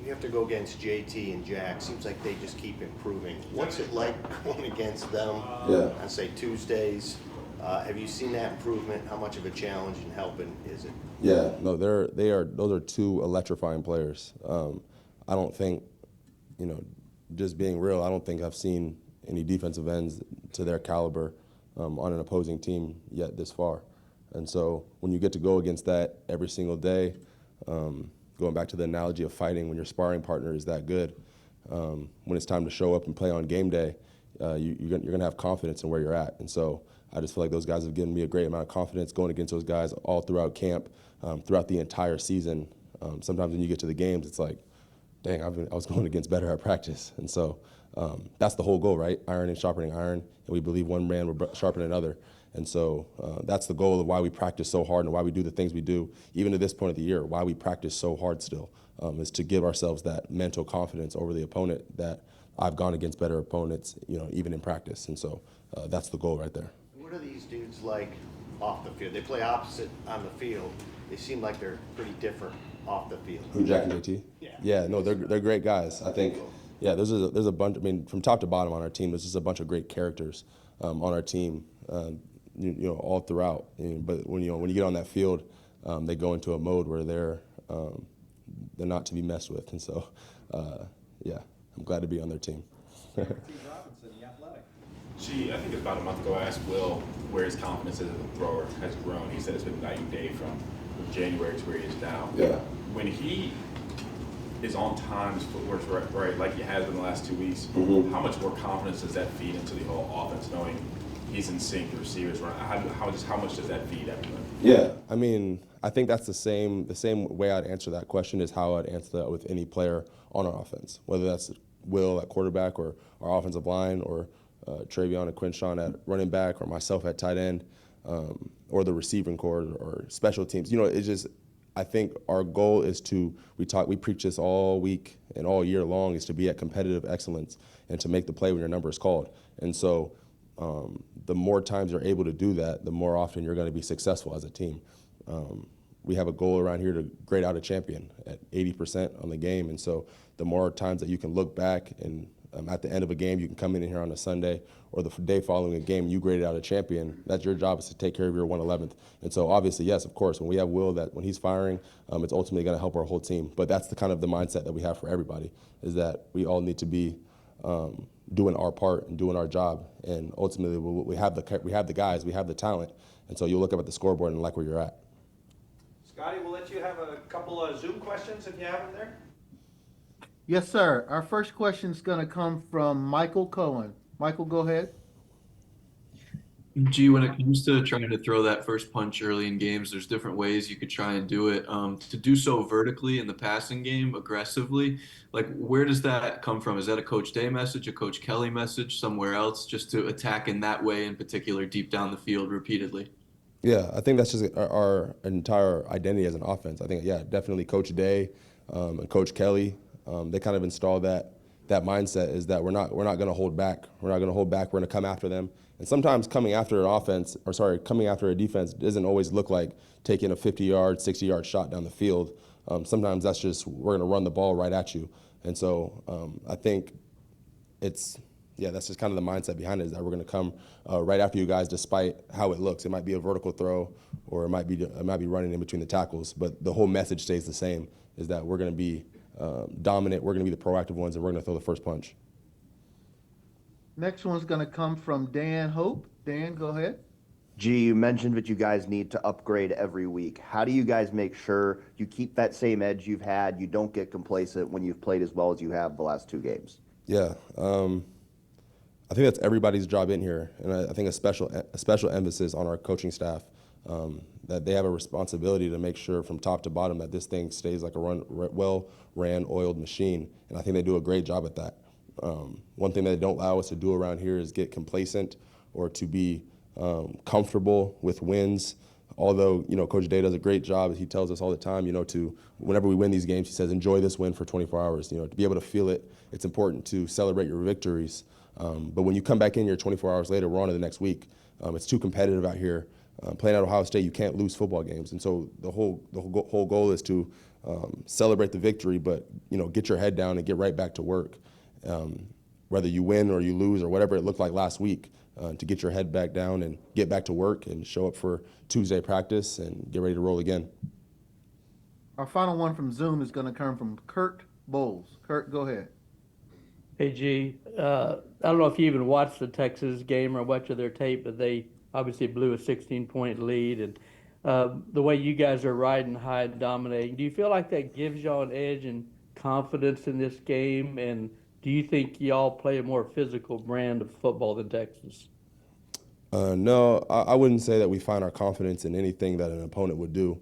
have to go against JT and Jack. Seems like they just keep improving. What's it like going against them on, say, Tuesdays? Have you seen that improvement? How much of a challenge and helping is it? Yeah, no, those are two electrifying players. I don't think, you know, just being real, I don't think I've seen any defensive ends to their caliber on an opposing team yet this far. And so when you get to go against that every single day, going back to the analogy of fighting, when your sparring partner is that good, when it's time to show up and play on game day, you're going to have confidence in where you're at. And so I just feel like those guys have given me a great amount of confidence going against those guys all throughout camp, throughout the entire season. Sometimes when you get to the games, it's like, dang, I was going against better at practice. And so that's the whole goal, right? Iron and sharpening iron, and we believe one man will sharpen another. And so that's the goal of why we practice so hard and why we do the things we do, even to this point of the year, why we practice so hard still, is to give ourselves that mental confidence over the opponent that I've gone against better opponents, you know, even in practice. And so that's the goal right there. What are these dudes like off the field? They play opposite on the field. They seem like they're pretty different off the field. Who, Jack and JT? Yeah, no, they're great guys. I think, yeah, there's a bunch. I mean, from top to bottom on our team, there's just a bunch of great characters on our team. You know, all throughout. But when you get on that field, they go into a mode where they're not to be messed with. And so, yeah, I'm glad to be on their team. Gee, I think it's about a month ago I asked Will where his confidence as a thrower has grown. He said it's been night and day from January to where he is now. Yeah. When he is on time, his footwork's right, like he has been the last 2 weeks, how much more confidence does that feed into the whole offense, knowing he's in sync, the receivers run? How much does that feed everyone? Yeah, I mean, I think that's the same way I'd answer that question is how I'd answer that with any player on our offense, whether that's Will at quarterback or our offensive line or Travion and Quinshawn at running back or myself at tight end or the receiving corps or special teams. You know, it's just, I think our goal is we preach this all week and all year long, is to be at competitive excellence and to make the play when your number is called. And so the more times you're able to do that, the more often you're going to be successful as a team. We have a goal around here to grade out a champion at 80% on the game. And so the more times that you can look back and at the end of a game, you can come in here on a Sunday or the day following a game, you graded out a champion. That's your job, is to take care of your 111th. And so obviously, yes, of course, when we have Will, that when he's firing, it's ultimately going to help our whole team. But that's the kind of the mindset that we have for everybody, is that we all need to be doing our part and doing our job. And ultimately, we have the guys, we have the talent, and so you'll look up at the scoreboard and like where you're at. Scotty, we'll let you have a couple of Zoom questions if you have them there. Yes, sir. Our first question is going to come from Michael Cohen. Michael, go ahead. G, when it comes to trying to throw that first punch early in games, there's different ways you could try and do it. To do so vertically in the passing game, aggressively, like where does that come from? Is that a Coach Day message, a Coach Kelly message, somewhere else, just to attack in that way in particular, deep down the field repeatedly? Yeah, I think that's just our entire identity as an offense. I think, yeah, definitely Coach Day and Coach Kelly, they kind of installed that mindset is that we're not going to hold back. We're not going to hold back. We're going to come after them. And sometimes coming after a defense doesn't always look like taking a 50-yard, 60-yard shot down the field. Sometimes that's just we're going to run the ball right at you. And so I think that's just kind of the mindset behind it is that we're going to come right after you guys despite how it looks. It might be a vertical throw or it might be running in between the tackles, but the whole message stays the same, is that we're going to be dominant, we're going to be the proactive ones, and we're going to throw the first punch. Next one's going to come from Dan Hope. Dan, go ahead. G, you mentioned that you guys need to upgrade every week. How do you guys make sure you keep that same edge you've had, you don't get complacent when you've played as well as you have the last 2 games? Yeah, I think that's everybody's job in here, and I think a special emphasis on our coaching staff, that they have a responsibility to make sure from top to bottom that this thing stays like a well-ran, oiled machine, and I think they do a great job at that. One thing they don't allow us to do around here is get complacent or to be comfortable with wins. Although, Coach Day does a great job. He tells us all the time, to whenever we win these games, he says, enjoy this win for 24 hours. To be able to feel it, it's important to celebrate your victories. But when you come back in here 24 hours later, we're on to the next week. It's too competitive out here. Playing at Ohio State, you can't lose football games. And so the whole goal is to celebrate the victory, but, get your head down and get right back to work. Whether you win or you lose or whatever it looked like last week, to get your head back down and get back to work and show up for Tuesday practice and get ready to roll again. Our final one from Zoom is going to come from Kurt Bowles. Kurt, go ahead. Hey, G, I don't know if you even watched the Texas game or much of their tape, but they obviously blew a 16-point lead. And the way you guys are riding high and dominating, do you feel like that gives y'all an edge and confidence in this game? And do you think y'all play a more physical brand of football than Texas? No, I wouldn't say that we find our confidence in anything that an opponent would do.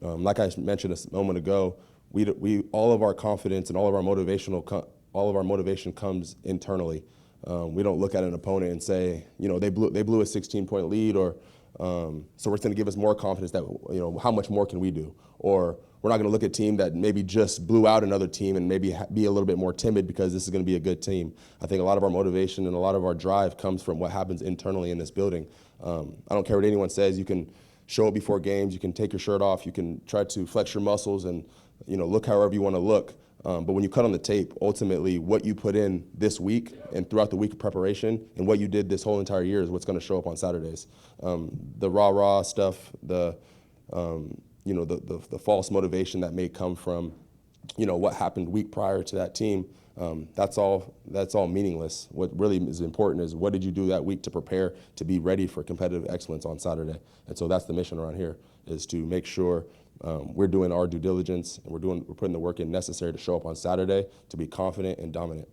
Like I mentioned a moment ago, we all of our confidence and all of our motivation comes internally. We don't look at an opponent and say, they blew a 16-point lead, or so we're going to give us more confidence that how much more can we do, or we're not going to look at a team that maybe just blew out another team and maybe be a little bit more timid because this is going to be a good team. I think a lot of our motivation and a lot of our drive comes from what happens internally in this building. I don't care what anyone says. You can show up before games. You can take your shirt off. You can try to flex your muscles and look however you want to look. But when you cut on the tape, ultimately what you put in this week and throughout the week of preparation and what you did this whole entire year is what's going to show up on Saturdays. The rah-rah stuff, the false motivation that may come from, what happened week prior to that team, that's all meaningless. What really is important is what did you do that week to prepare to be ready for competitive excellence on Saturday. And so that's the mission around here, is to make sure we're doing our due diligence and we're putting the work in necessary to show up on Saturday to be confident and dominant.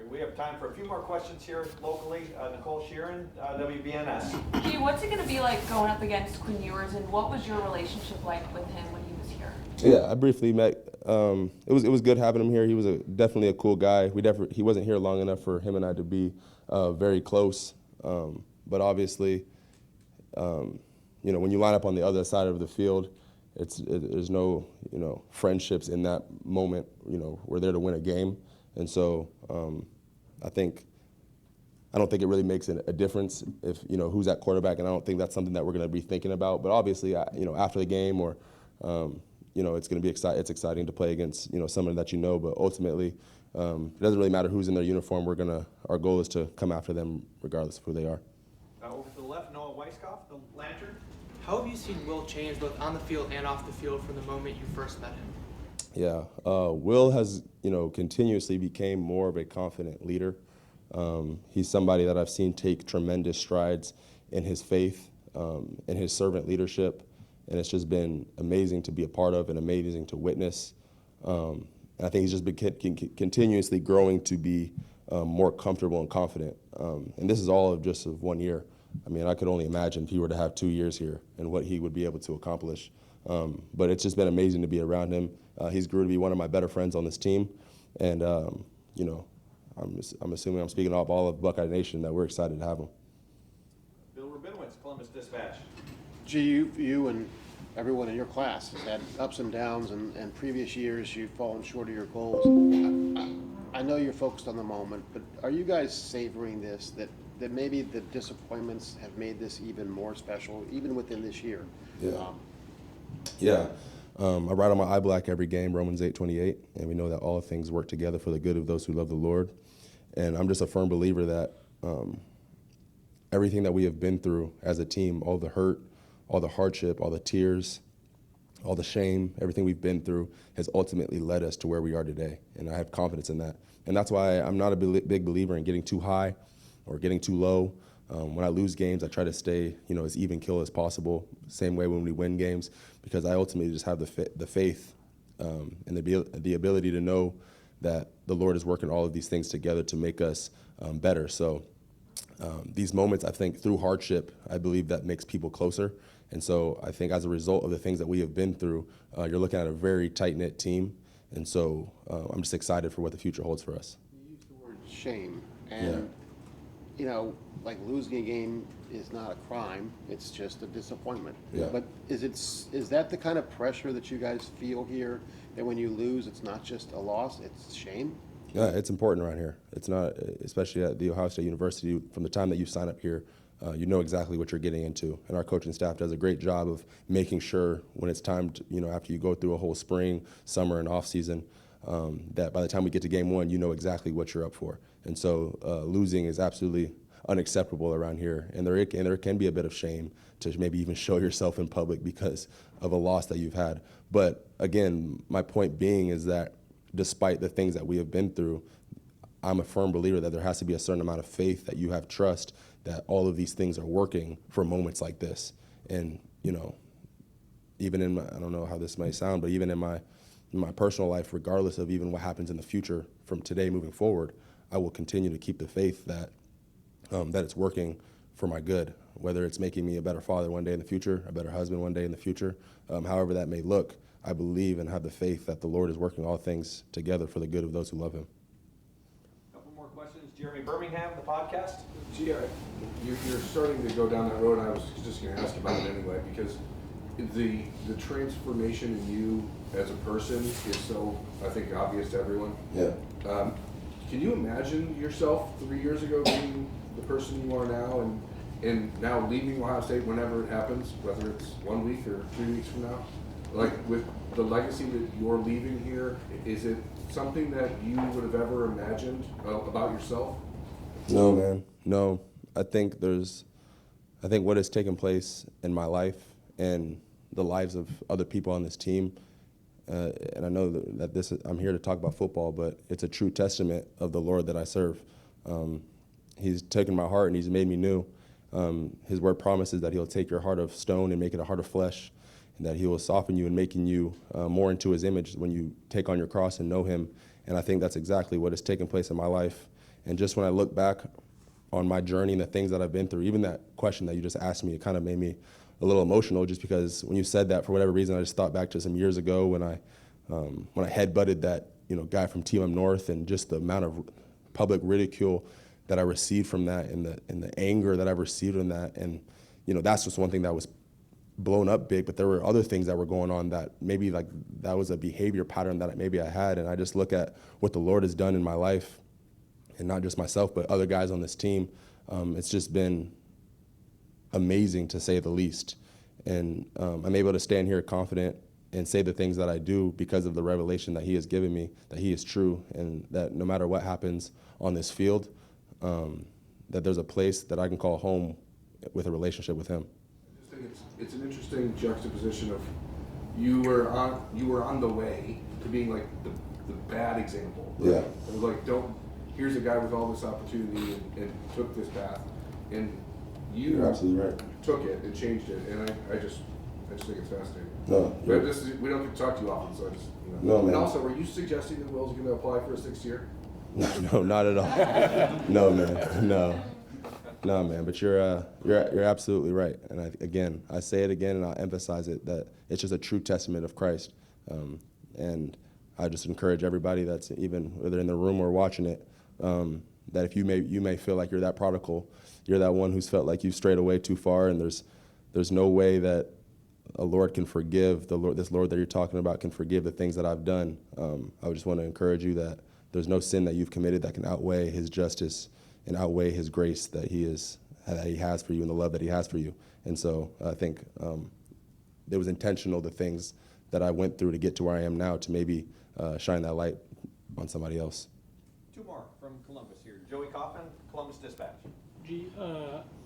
We have time for a few more questions here locally. Nicole Sheeran, WBNS. Gee, what's it going to be like going up against Quinn Ewers, and what was your relationship like with him when he was here? Yeah, I briefly met. It was good having him here. He was definitely a cool guy. He wasn't here long enough for him and I to be very close. But obviously, when you line up on the other side of the field, there's no friendships in that moment. We're there to win a game, and so I don't think it really makes a difference if who's at quarterback, and I don't think that's something that we're going to be thinking about. But obviously, after the game or it's going to be exciting to play against someone that But ultimately, it doesn't really matter who's in their uniform. Our goal is to come after them regardless of who they are. Over to the left, Noah Weiskopf, the Lantern. How have you seen Will change both on the field and off the field from the moment you first met him? Yeah, Will has, continuously became more of a confident leader. He's somebody that I've seen take tremendous strides in his faith, in his servant leadership, and it's just been amazing to be a part of and amazing to witness. And I think he's just been continuously growing to be more comfortable and confident. And this is all of just of 1 year. I mean, I could only imagine if he were to have 2 years here and what he would be able to accomplish. But it's just been amazing to be around him. He's grew to be one of my better friends on this team. And, I'm assuming I'm speaking up all of Buckeye Nation that we're excited to have him. Bill Rabinowitz, Columbus Dispatch. Gee, you and everyone in your class has had ups and downs, and previous years you've fallen short of your goals. I know you're focused on the moment, but are you guys savoring this, that maybe the disappointments have made this even more special, even within this year? Yeah. I write on my eye black every game, Romans 8:28, and we know that all things work together for the good of those who love the Lord. And I'm just a firm believer that everything that we have been through as a team, all the hurt, all the hardship, all the tears, all the shame, everything we've been through has ultimately led us to where we are today. And I have confidence in that. And that's why I'm not a big believer in getting too high or getting too low. When I lose games, I try to stay, as even kill as possible. Same way when we win games, because I ultimately just have the faith and the ability to know that the Lord is working all of these things together to make us better. So these moments, I think, through hardship, I believe that makes people closer. And so I think as a result of the things that we have been through, you're looking at a very tight-knit team. And so I'm just excited for what the future holds for us. You used the word shame, and like losing a game is not a crime, it's just a disappointment. Yeah. But is that the kind of pressure that you guys feel here, that when you lose, it's not just a loss, it's shame? Yeah, it's important around here. It's not, especially at The Ohio State University, from the time that you sign up here, you know exactly what you're getting into. And our coaching staff does a great job of making sure when it's time to, after you go through a whole spring, summer, and off season, that by the time we get to game one, you know exactly what you're up for. And so losing is absolutely unacceptable around here. And there can be a bit of shame to maybe even show yourself in public because of a loss that you've had. But again, my point being is that despite the things that we have been through, I'm a firm believer that there has to be a certain amount of faith, that you have trust that all of these things are working for moments like this. And, even in my, I don't know how this may sound, but even in my personal life, regardless of even what happens in the future from today moving forward, I will continue to keep the faith that it's working for my good, whether it's making me a better father one day in the future, a better husband one day in the future, however that may look. I believe and have the faith that the Lord is working all things together for the good of those who love him. Couple more questions. Jeremy Birmingham, the podcast. Gee, you're starting to go down that road. I was just going to ask about it anyway, because the transformation in you as a person is so, I think, obvious to everyone. Yeah. Can you imagine yourself 3 years ago being the person you are now, and now leaving Ohio State whenever it happens, whether it's 1 week or 3 weeks from now? Like, with the legacy that you're leaving here, is it something that you would have ever imagined about yourself? No, man. No. I think what has taken place in my life and the lives of other people on this team, and I know that I'm here to talk about football, but it's a true testament of the Lord that I serve. He's taken my heart and he's made me new. His word promises that he'll take your heart of stone and make it a heart of flesh, and that he will soften you and making you more into his image when you take on your cross and know him. And I think that's exactly what has taken place in my life. And just when I look back on my journey and the things that I've been through, even that question that you just asked me, it kind of made me a little emotional, just because when you said that, for whatever reason, I just thought back to some years ago when I headbutted that guy from Team North, and just the amount of public ridicule that I received from that, and the anger that I've received in that. And that's just one thing that was blown up big, but there were other things that were going on that maybe that was a behavior pattern that maybe I had. And I just look at what the Lord has done in my life, and not just myself, but other guys on this team. It's just been amazing, to say the least. And I'm able to stand here confident and say the things that I do because of the revelation that he has given me, that he is true, and that no matter what happens on this field, that there's a place that I can call home with a relationship with him. I just think it's an interesting juxtaposition of you were on the way to being like the bad example. Right? Yeah. It was like, here's a guy with all this opportunity and took this path, and You're absolutely right. took it and changed it, and I just think it's fascinating. No, But we don't get to talk to you often, so I just, No, And man. also, were you suggesting that Will's going to apply for a 6th year? No, not at all. No, man. No, man. But you're absolutely right. And I say it again, and I'll emphasize it, that it's just a true testament of Christ. And I just encourage everybody that's even whether in the room or watching it, that if you may feel like you're that prodigal, you're that one who's felt like you've strayed away too far, and there's no way that a Lord can forgive this Lord that you're talking about can forgive the things that I've done. I would just want to encourage you that there's no sin that you've committed that can outweigh His justice and outweigh His grace that He has for you and the love that He has for you. And so I think it was intentional, the things that I went through to get to where I am now, to maybe shine that light on somebody else. Two more from Columbus here. Joey Kaufman, Columbus Dispatch.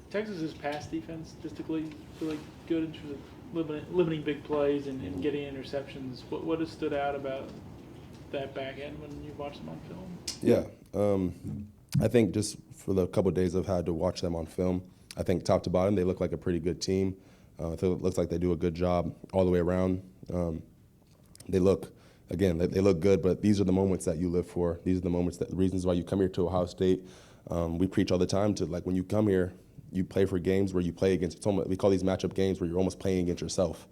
Texas's pass defense statistically really good in terms of limiting big plays and getting interceptions. What has stood out about that back end when you watch them on film? Yeah, I think just for the couple of days I've had to watch them on film, I think top to bottom they look like a pretty good team. It looks like they do a good job all the way around. They look good, but these are the moments that you live for. These are the moments the reasons why you come here to Ohio State. We preach all the time to, like, when you come here, you play for games where you play against, we call these matchup games where you're almost playing against yourself.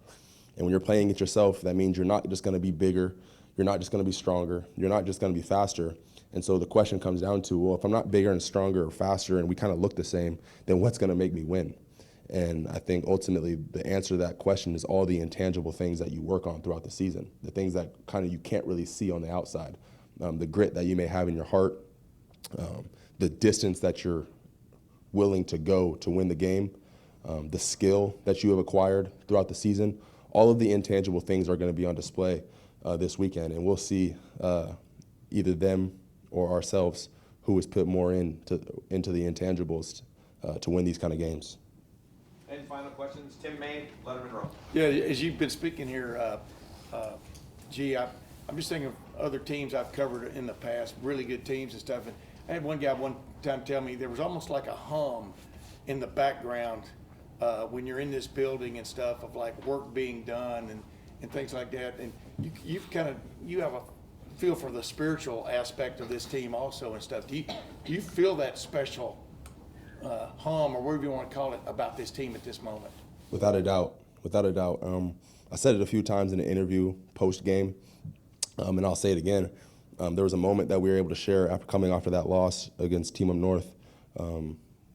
And when you're playing against yourself, that means you're not just going to be bigger, you're not just going to be stronger, you're not just going to be faster. And so the question comes down to, well, if I'm not bigger and stronger or faster and we kind of look the same, then what's going to make me win? And I think ultimately the answer to that question is all the intangible things that you work on throughout the season, the things that kind of you can't really see on the outside, the grit that you may have in your heart, the distance that you're willing to go to win the game, the skill that you have acquired throughout the season. All of the intangible things are going to be on display this weekend, and we'll see either them or ourselves who has put more into the intangibles to win these kind of games. Any final questions? Tim May, Letterman Row. Yeah, as you've been speaking here, I'm just thinking of other teams I've covered in the past, really good teams and stuff. And I had one guy one time tell me there was almost like a hum in the background when you're in this building and stuff of like work being done and things like that. And you have a feel for the spiritual aspect of this team also and stuff. Do you feel that special hum or whatever you want to call it about this team at this moment? Without a doubt. I said it a few times in the interview post-game, and I'll say it again. There was a moment that we were able to share after coming after that loss against Team Up North.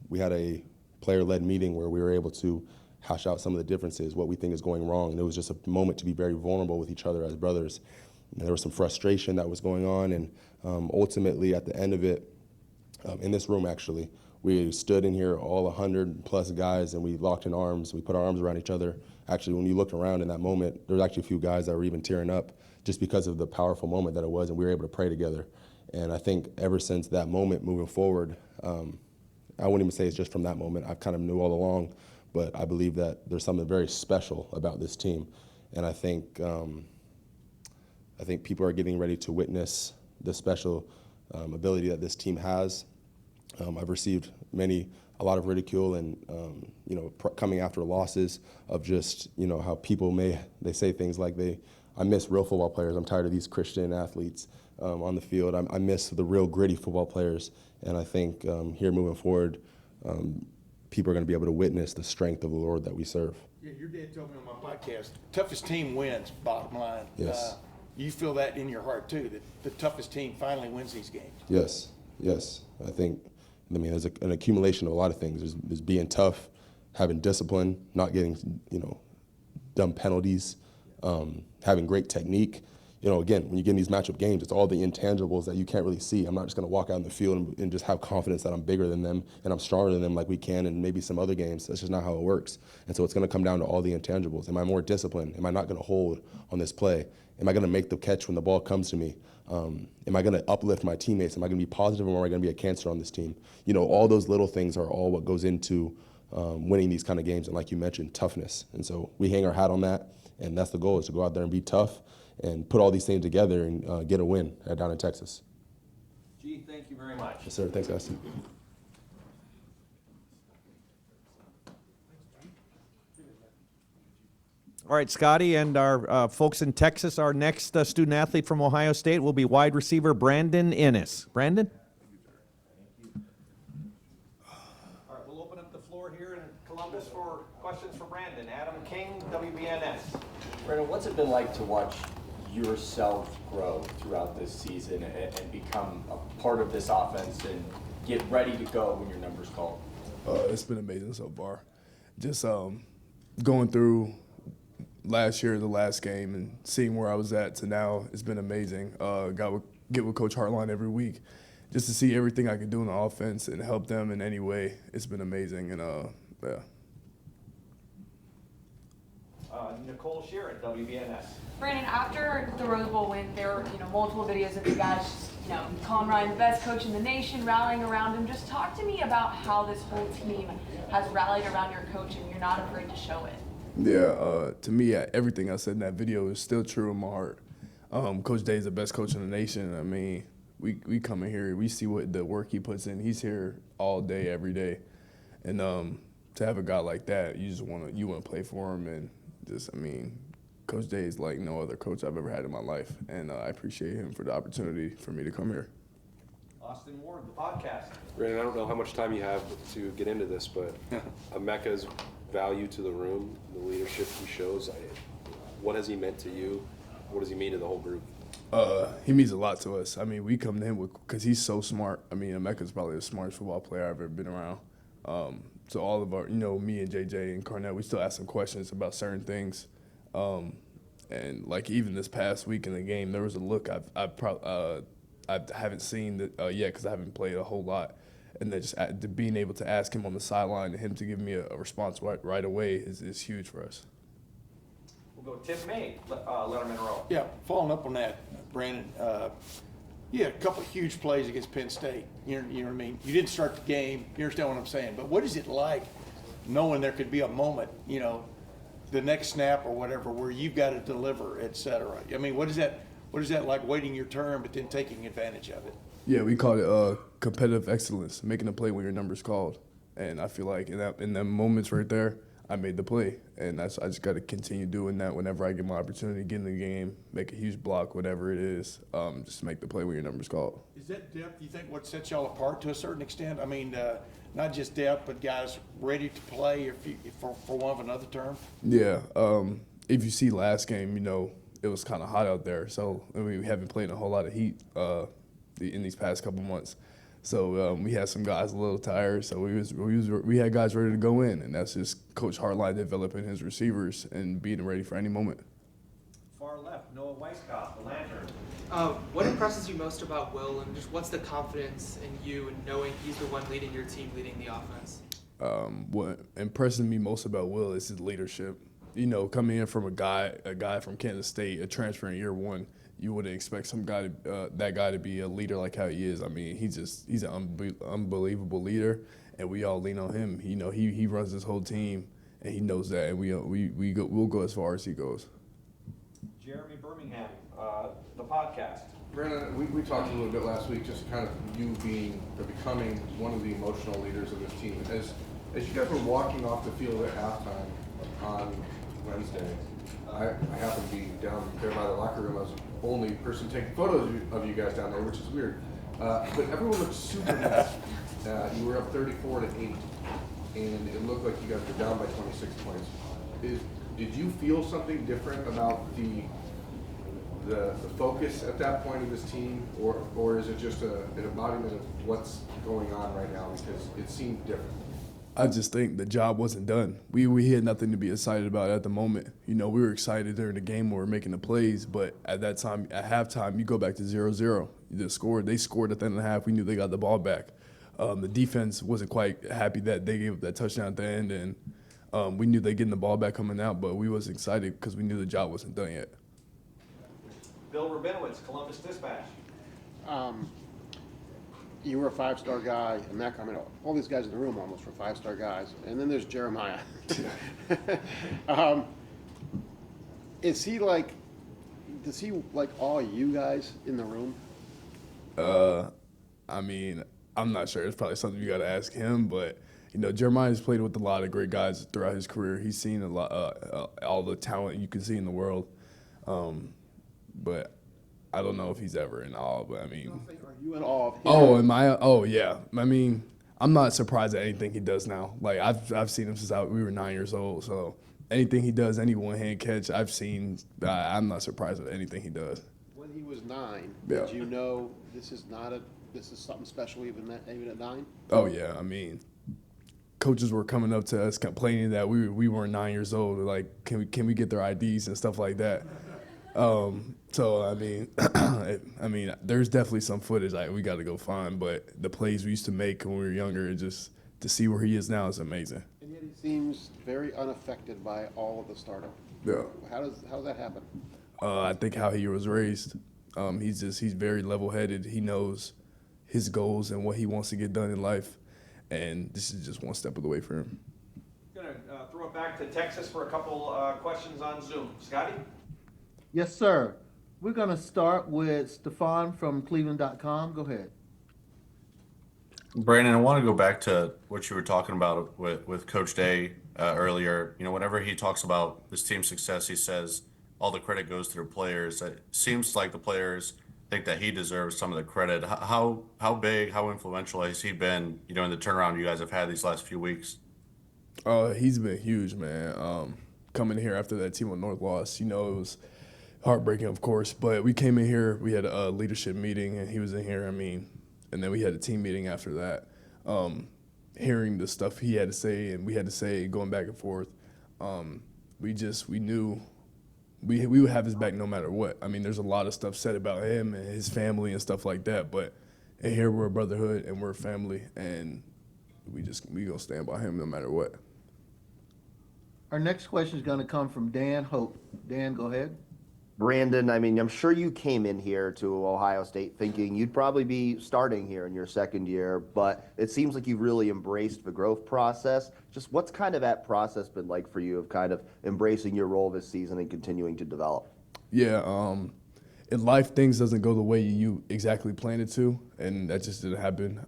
We had a player-led meeting where we were able to hash out some of the differences, what we think is going wrong, and it was just a moment to be very vulnerable with each other as brothers. And there was some frustration that was going on, and ultimately at the end of it, in this room actually, we stood in here, all 100+ guys, and we locked in arms. We put our arms around each other. Actually, when you looked around in that moment, there was actually a few guys that were even tearing up just because of the powerful moment that it was, and we were able to pray together. And I think ever since that moment moving forward, I wouldn't even say it's just from that moment. I kind of knew all along, but I believe that there's something very special about this team. And I think people are getting ready to witness the special ability that this team has. I've received a lot of ridicule and, coming after losses of just, how people they say things like I miss real football players. I'm tired of these Christian athletes on the field. I miss the real gritty football players. And I think here moving forward, people are going to be able to witness the strength of the Lord that we serve. Yeah, your dad told me on my podcast, toughest team wins, bottom line. Yes. You feel that in your heart too, that the toughest team finally wins these games. Yes. I mean, there's an accumulation of a lot of things. There's being tough, having discipline, not getting, dumb penalties, having great technique. Again, when you get in these matchup games, it's all the intangibles that you can't really see. I'm not just going to walk out in the field and just have confidence that I'm bigger than them and I'm stronger than them like we can in maybe some other games. That's just not how it works. And so it's going to come down to all the intangibles. Am I more disciplined? Am I not going to hold on this play? Am I going to make the catch when the ball comes to me? Am I going to uplift my teammates? Am I going to be positive or am I going to be a cancer on this team? All those little things are all what goes into winning these kind of games, and like you mentioned, toughness. And so we hang our hat on that, and that's the goal, is to go out there and be tough and put all these things together and get a win down in Texas. G, thank you very much. Yes, sir. Thanks, guys. All right, Scotty, and our folks in Texas, our next student athlete from Ohio State will be wide receiver Brandon Inniss. Brandon? All right, we'll open up the floor here in Columbus for questions for Brandon. Adam King, WBNS. Brandon, what's it been like to watch yourself grow throughout this season and become a part of this offense and get ready to go when your number's called? It's been amazing so far. Just going through last year, the last game, and seeing where I was at to now, it's been amazing. Get with Coach Hartline every week just to see everything I can do in the offense and help them in any way. It's been amazing, and yeah. Nicole Sheeran, WBNS. Brandon, after the Rose Bowl win, there were multiple videos of you guys, calling Ryan the best coach in the nation, rallying around him. Just talk to me about how this whole team has rallied around your coach, and you're not afraid to show it. Yeah, to me, everything I said in that video is still true in my heart. Coach Day is the best coach in the nation. I mean, we come in here, we see what the work he puts in. He's here all day, every day, and to have a guy like that, you want to play for him, and just, I mean, Coach Day is like no other coach I've ever had in my life, and I appreciate him for the opportunity for me to come here. Austin Ward, the podcast. Brandon, I don't know how much time you have to get into this, but Emeka's value to the room, the leadership he shows, what has he meant to you? What does he mean to the whole group? He means a lot to us. I mean, we come to him because he's so smart. I mean, Emeka's probably the smartest football player I've ever been around. So all of our, me and JJ and Cornette, we still ask him questions about certain things. And like even this past week in the game, there was a look I haven't seen yet because I haven't played a whole lot. And then just being able to ask him on the sideline and him to give me a response right away is huge for us. We'll go Tim May, Letterman Row. Yeah, following up on that, Brandon, you had a couple of huge plays against Penn State. You know what I mean? You didn't start the game. You understand what I'm saying? But what is it like knowing there could be a moment, the next snap or whatever, where you've got to deliver, et cetera? I mean, what is that like, waiting your turn but then taking advantage of it? Yeah, we call it competitive excellence, making a play when your number's called. And I feel like in them moments right there, I made the play. And I just got to continue doing that whenever I get my opportunity, get in the game, make a huge block, whatever it is, just make the play when your number's called. Is that depth, you think, what sets y'all apart to a certain extent? I mean, not just depth, but guys ready to play for want of another term? Yeah. If you see last game, it was kind of hot out there. So we haven't played a whole lot of heat in these past couple months. So we had some guys a little tired. So we had guys ready to go in, and that's just Coach Hartline developing his receivers and being ready for any moment. Far left, Noah Weisskopf, the Lantern. What impresses you most about Will, and just what's the confidence in you and knowing he's the one leading your team, leading the offense? What impresses me most about Will is his leadership. Coming in from a guy from Kansas State, a transfer in year one, you wouldn't expect that guy to be a leader like how he is. I mean, he's an unbelievable leader, and we all lean on him. He runs this whole team, and he knows that, and we'll go as far as he goes. Jeremy Birmingham, the podcast. Brandon, we talked a little bit last week, just kind of you becoming one of the emotional leaders of this team. As you guys were walking off the field at halftime on Wednesday, I happened to be down there by the locker room. I was the only person taking photos of you guys down there, which is weird. But everyone looked super nice. You were up 34-8, and it looked like you guys were down by 26 points. Did you feel something different about the focus at that point of this team, or is it just an embodiment of what's going on right now? Because it seemed different. I just think the job wasn't done. We had nothing to be excited about at the moment. We were excited during the game when we were making the plays, but at that time, at halftime, you go back to 0-0. They scored at the end of the half. We knew they got the ball back. The defense wasn't quite happy that they gave up that touchdown at the end, and we knew they getting the ball back coming out, but we was excited because we knew the job wasn't done yet. Bill Rabinowitz, Columbus Dispatch. you were a five-star guy, and Mac, I mean, all these guys in the room almost were five-star guys, and then there's Jeremiah. Is he like, does he like all you guys in the room? I mean, I'm not sure. It's probably something you got to ask him, but Jeremiah's played with a lot of great guys throughout his career. He's seen a lot, all the talent you can see in the world. But I don't know if he's ever in awe. But I mean, Are you in awe of him? oh, am I? Oh, yeah. I mean, I'm not surprised at anything he does now. Like I've seen him since we were 9 years old. So anything he does, any one-hand catch, I've seen. I'm not surprised at anything he does. When he was 9, Yeah. did you know this is something special even at 9? Oh yeah, I mean, coaches were coming up to us complaining that we weren't 9 years old. Like, can we get their IDs and stuff like that? So I mean, there's definitely some footage like we got to go find. But the plays we used to make when we were younger, just to see where he is now is amazing. And yet he seems very unaffected by all of the stardom. Yeah. How does that happen? I think how he was raised. He's very level-headed. He knows his goals and what he wants to get done in life, and this is just one step of the way for him. Gonna throw it back to Texas for a couple questions on Zoom. Scotty? Yes, sir. We're going to start with Stefan from Cleveland.com. Go ahead. Brandon, I want to go back to what you were talking about with Coach Day earlier. Whenever he talks about this team's success, he says all the credit goes to the players. It seems like the players think that he deserves some of the credit. How big, how influential has he been, in the turnaround you guys have had these last few weeks? He's been huge, man. Coming here after that Team on North loss, it was heartbreaking, of course. But we came in here, we had a leadership meeting, and he was in here. And then we had a team meeting after that. Hearing the stuff he had to say and we had to say, going back and forth, we knew we would have his back no matter what. I mean, there's a lot of stuff said about him and his family and stuff like that. But and here we're a brotherhood and we're a family, and we gonna stand by him no matter what. Our next question is going to come from Dan Hope. Dan, go ahead. Brandon, I mean, I'm sure you came in here to Ohio State thinking you'd probably be starting here in your second year, but it seems like you've really embraced the growth process. Just what's kind of that process been like for you of kind of embracing your role this season and continuing to develop? Yeah, in life, things doesn't go the way you exactly planned it to, and that just didn't happen.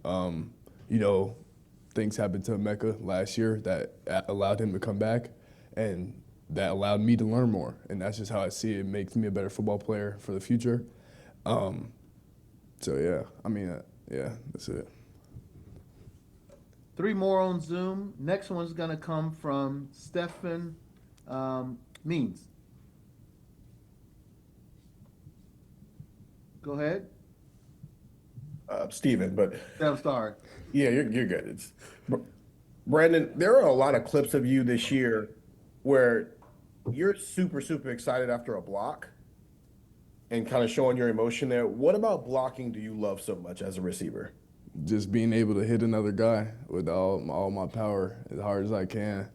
Things happened to Mecca last year that allowed him to come back, and that allowed me to learn more, and that's just how I see it. It makes me a better football player for the future. That's it. 3 more on Zoom. Next one's going to come from Stephen Means. Go ahead. Steven, but I'm sorry. Yeah, you're good. It's Brandon, there are a lot of clips of you this year where you're super excited after a block and kind of showing your emotion there. What about blocking do you love so much as a receiver? Just being able to hit another guy with all my power as hard as I can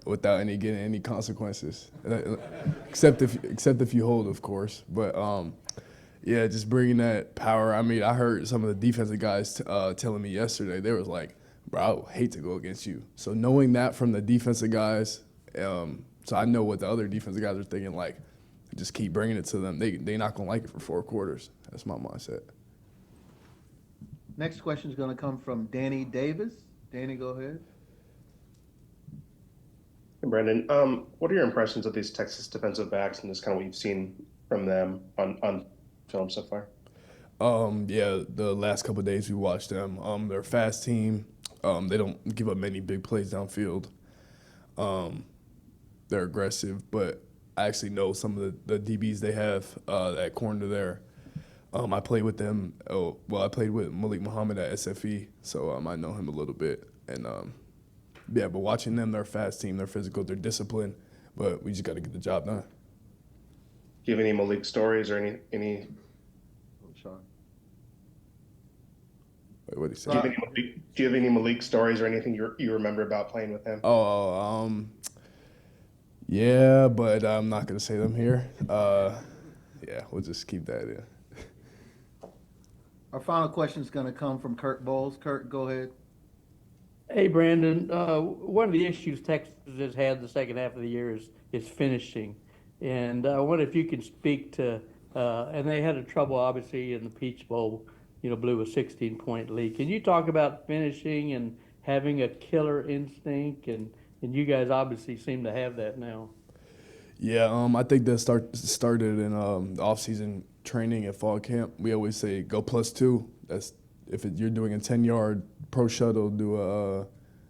without getting any consequences, except if you hold, of course. But just bringing that power. I mean, I heard some of the defensive guys telling me yesterday, they was like, bro, I would hate to go against you. So knowing that from the defensive guys, so I know what the other defensive guys are thinking, like, just keep bringing it to them. They not going to like it for 4 quarters. That's my mindset. Next question is going to come from Danny Davis. Danny, go ahead. Hey, Brandon. What are your impressions of these Texas defensive backs and just kind of what you've seen from them on film so far? The last couple of days we watched them. They're a fast team. They don't give up many big plays downfield. They're aggressive, but I actually know some of the DBs they have at corner there. I played with them. I played with Malik Muhammad at SFE, so I know him a little bit. And but watching them, they're a fast team. They're physical. They're disciplined, but we just got to get the job done. Do you have any Malik stories or any? Sean. Wait, what did he say? Do you have any Malik stories or anything you remember about playing with him? Yeah, but I'm not gonna say them here. We'll just keep that in. Our final question is going to come from Kurt Bowles. Kurt, go ahead. Hey, Brandon, one of the issues Texas has had the second half of the year is finishing. And I wonder if you can speak to, and they had a trouble, obviously, in the Peach Bowl, blew a 16-point lead. Can you talk about finishing and having a killer instinct? And you guys obviously seem to have that now. Yeah, I think that started in the off-season training at fall camp. We always say go +2. That's if you're doing a 10-yard pro shuttle,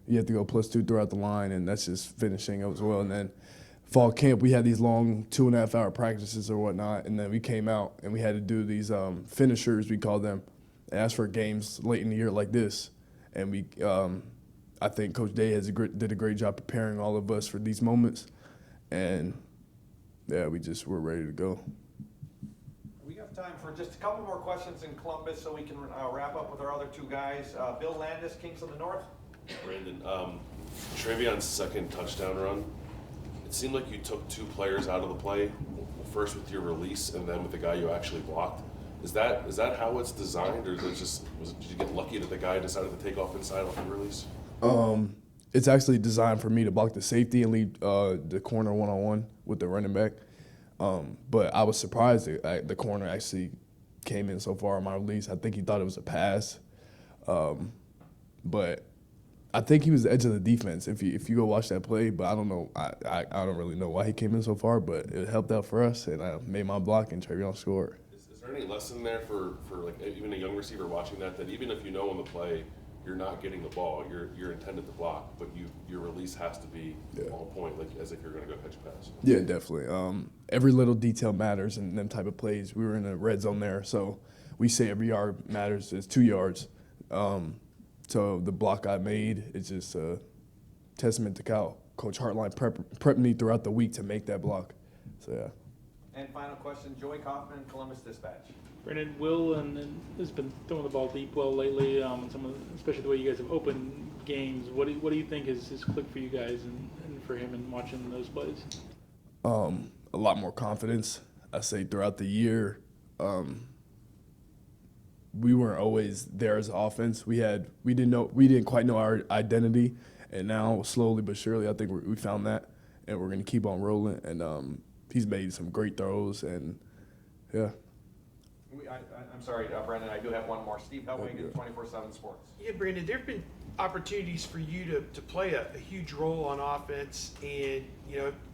you have to go +2 throughout the line, and that's just finishing as well. And then fall camp, we had these long 2.5-hour practices or whatnot, and then we came out and we had to do these finishers, we call them, as for games late in the year like this. And we, I think Coach Day did a great job preparing all of us for these moments, and yeah, we're ready to go. We have time for just a couple more questions in Columbus so we can wrap up with our other two guys. Bill Landis, Kings of the North. Brandon, Trayvion's second touchdown run, it seemed like you took two players out of the play, first with your release and then with the guy you actually blocked. Is that how it's designed, or is it just did you get lucky that the guy decided to take off inside off the release? It's actually designed for me to block the safety and leave the corner one-on-one with the running back. But I was surprised that the corner actually came in so far on my release. I think he thought it was a pass. But I think he was the edge of the defense if you go watch that play. But I don't know. I don't really know why he came in so far, but it helped out for us, and I made my block, and Trayvion scored. Is there any lesson there for like even a young receiver watching that even if you know on the play you're not getting the ball, you're intended to block, but your release has to be on point, like as if you're going to go catch a pass? Yeah, definitely. Every little detail matters in them type of plays. We were in a red zone there, so we say every yard matters. It's 2 yards. So the block I made is just a testament to Cal. Coach Hartline prepped me throughout the week to make that block. So yeah. And final question, Joey Kaufman, Columbus Dispatch. Brandon, Will has been throwing the ball deep well lately, especially the way you guys have opened games. What do you think is clicked for you guys and for him in watching those plays? A lot more confidence. I say throughout the year, we weren't always there as an offense. We didn't quite know our identity, and now slowly but surely, I think we found that, and we're going to keep on rolling. And he's made some great throws, and yeah. I'm sorry, Brandon, I do have one more. Steve Helwig, 24/7 Sports. Yeah, Brandon, there have been opportunities for you to play a huge role on offense, and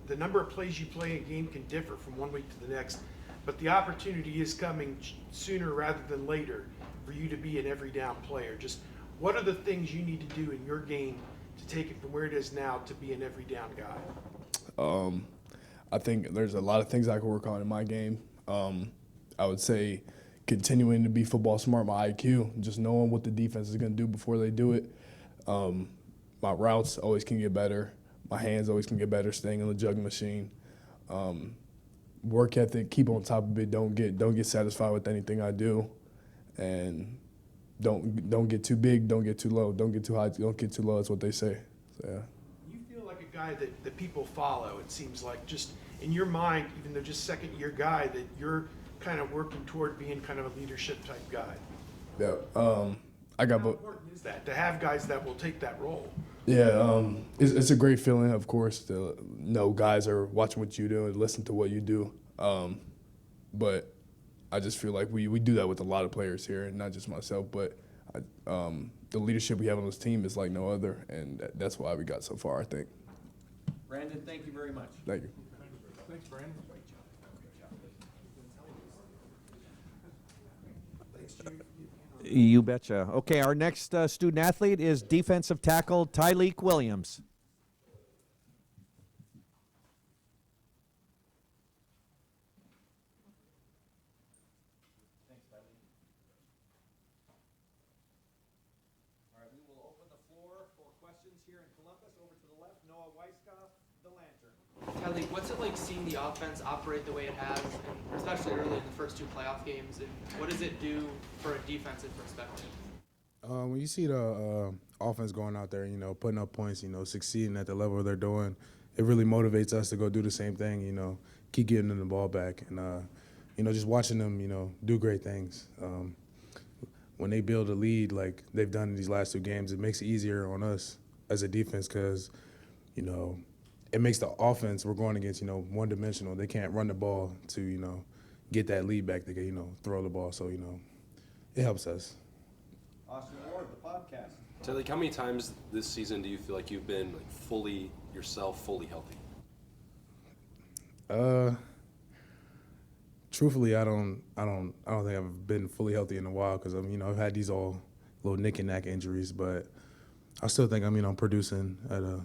the number of plays you play in a game can differ from one week to the next, but the opportunity is coming sooner rather than later for you to be an every down player. Just what are the things you need to do in your game to take it from where it is now to be an every down guy? I think there's a lot of things I can work on in my game. I would say continuing to be football smart, my IQ, just knowing what the defense is going to do before they do it. My routes always can get better. My hands always can get better, staying in the jug machine. Work ethic, keep on top of it. Don't get satisfied with anything I do, and don't get too big, don't get too low, don't get too high, don't get too low. That's what they say. So, yeah. You feel like a guy that people follow. It seems like just in your mind, even though just second-year guy, that you're kind of working toward being kind of a leadership type guy. Yeah, I got. How important is that to have guys that will take that role? Yeah, it's a great feeling, of course, to know guys are watching what you do and listen to what you do. But I just feel like we do that with a lot of players here, and not just myself. But the leadership we have on this team is like no other, and that's why we got so far, I think. Brandon, thank you very much. Thank you. Thanks, Brandon. You betcha. Okay, our next student athlete is defensive tackle Tyleik Williams. Thanks, Tyleik. All right, we will open the floor for questions here in Columbus. Over to the left, Noah Weiskopf, the Lantern. Tyleik, what's it like seeing the offense operate the way it has, and especially early in the first 2 playoff games, and what does it do for a defensive perspective? When you see the offense going out there, putting up points, succeeding at the level they're doing, it really motivates us to go do the same thing, keep getting them the ball back, and, just watching them, do great things. when they build a lead like they've done in these last 2 games, it makes it easier on us as a defense because, you know, it makes the offense we're going against, you know, one-dimensional. They can't run the ball to, you know, get that lead back. They can, you know, throw the ball. So, you know, it helps us. Austin Ward, the podcast. Tyleik, how many times this season do you feel like you've been like fully yourself, fully healthy? Truthfully, I don't think I've been fully healthy in a while because you know, I've had these all little nick and knack injuries, but I still think I'm, you know, producing at a,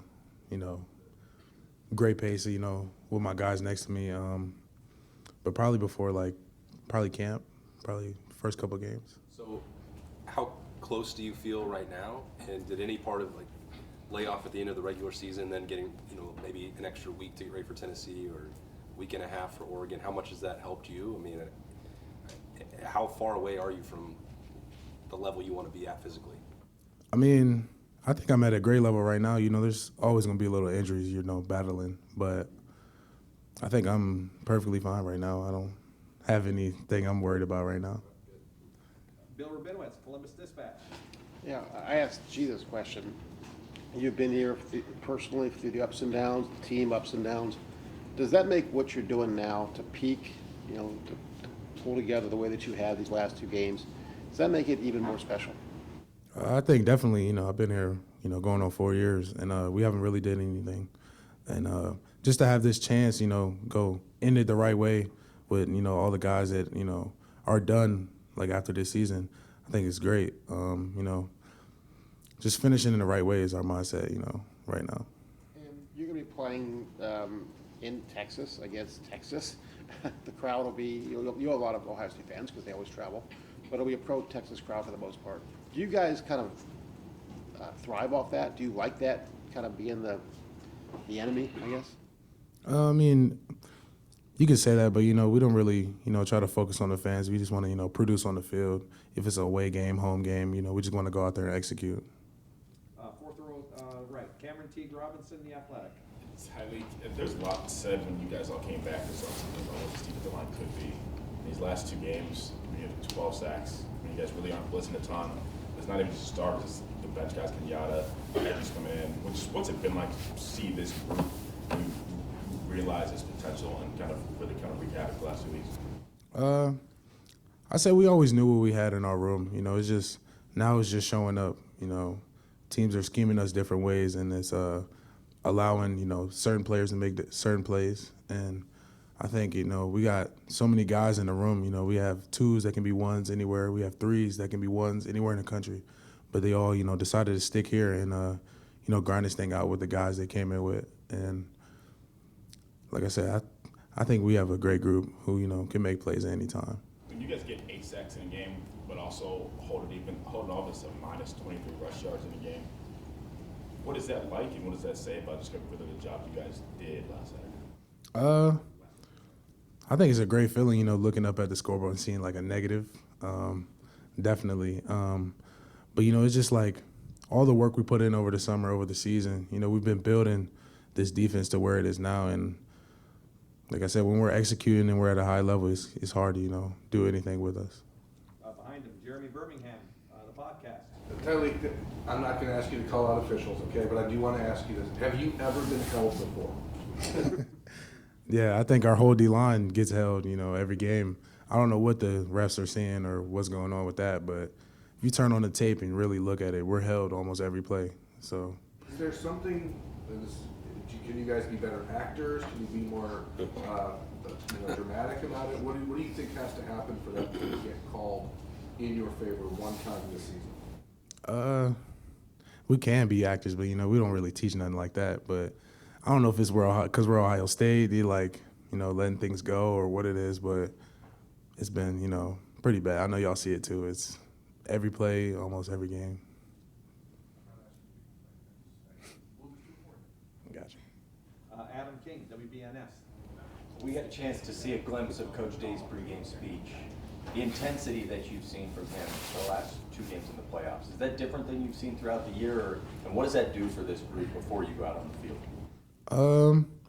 you know, great pace, you know, with my guys next to me. But probably before camp, probably first couple games. So how close do you feel right now? And did any part of like layoff at the end of the regular season, then getting, you know, maybe an extra week to get ready for Tennessee or week and a half for Oregon, how much has that helped you? I mean, how far away are you from the level you want to be at physically? I mean, I think I'm at a great level right now. You know, there's always going to be a little injuries, you know, battling. But I think I'm perfectly fine right now. I don't have anything I'm worried about right now. Bill Rabinowitz, Columbus Dispatch. Yeah, I asked G this question. You've been here personally through the ups and downs, the team ups and downs. Does that make what you're doing now to peak, you know, to pull together the way that you have these last 2 games, does that make it even more special? I think definitely, you know, I've been here, you know, going on 4 years, and we haven't really did anything. And just to have this chance, you know, go end it the right way with, you know, all the guys that, you know, are done, like, after this season, I think it's great. You know, just finishing in the right way is our mindset, you know, right now. And you're going to be playing in Texas against Texas. The crowd will be, you'll have a lot of Ohio State fans because they always travel, but it'll be a pro-Texas crowd for the most part. Do you guys kind of thrive off that? Do you like that kind of being the enemy, I guess? I mean, you could say that, but, you know, we don't really, you know, try to focus on the fans. We just want to, you know, produce on the field. If it's a away game, home game, you know, we just want to go out there and execute. Fourth row right, Cameron Teague Robinson, The Athletic. Tyleik, there's a lot said when you guys all came back or something about what this defensive line could be. These last 2 games, we have 12 sacks. I mean, you guys really aren't blitzing a ton. It's not even just starters, it's the bench guys, Kenyatta, Edwards coming in. What's it been like to see this group realize its potential and kind of really kind of recap it the last 2 weeks? I say we always knew what we had in our room. You know, it's just now it's just showing up. You know, teams are scheming us different ways, and it's allowing, you know, certain players to make certain plays. And I think, you know, we got so many guys in the room. You know, we have 2s that can be 1s anywhere. We have 3s that can be 1s anywhere in the country. But they all, you know, decided to stick here and, you know, grind this thing out with the guys they came in with. And like I said, I think we have a great group who, you know, can make plays at any time. When you guys get 8 sacks in a game, but also holding all this to minus 23 rush yards in a game, what is that like, and what does that say about just really the job you guys did last Saturday? I think it's a great feeling, you know, looking up at the scoreboard and seeing like a negative, definitely. But, you know, it's just like all the work we put in over the summer, over the season, you know, we've been building this defense to where it is now. And like I said, when we're executing and we're at a high level, it's hard to, you know, do anything with us. Behind him, Jeremy Birmingham, the podcast. Tyleik, I'm not going to ask you to call out officials, okay, but I do want to ask you this. Have you ever been held before? Yeah, I think our whole D-line gets held, you know, every game. I don't know what the refs are seeing or what's going on with that, but if you turn on the tape and really look at it, we're held almost every play. So, is there something, can you guys be better actors? Can you be more you know, dramatic about it? What do you think has to happen for that to get called in your favor one time this season? We can be actors, but, you know, we don't really teach nothing like that. But I don't know if it's because we're Ohio State, they like, you know, letting things go or what it is, but it's been, you know, pretty bad. I know y'all see it too. It's every play, almost every game. Gotcha. Adam King, WBNS. We got a chance to see a glimpse of Coach Day's pregame speech. The intensity that you've seen from him the last 2 games in the playoffs, is that different than you've seen throughout the year? And what does that do for this group before you go out on the field?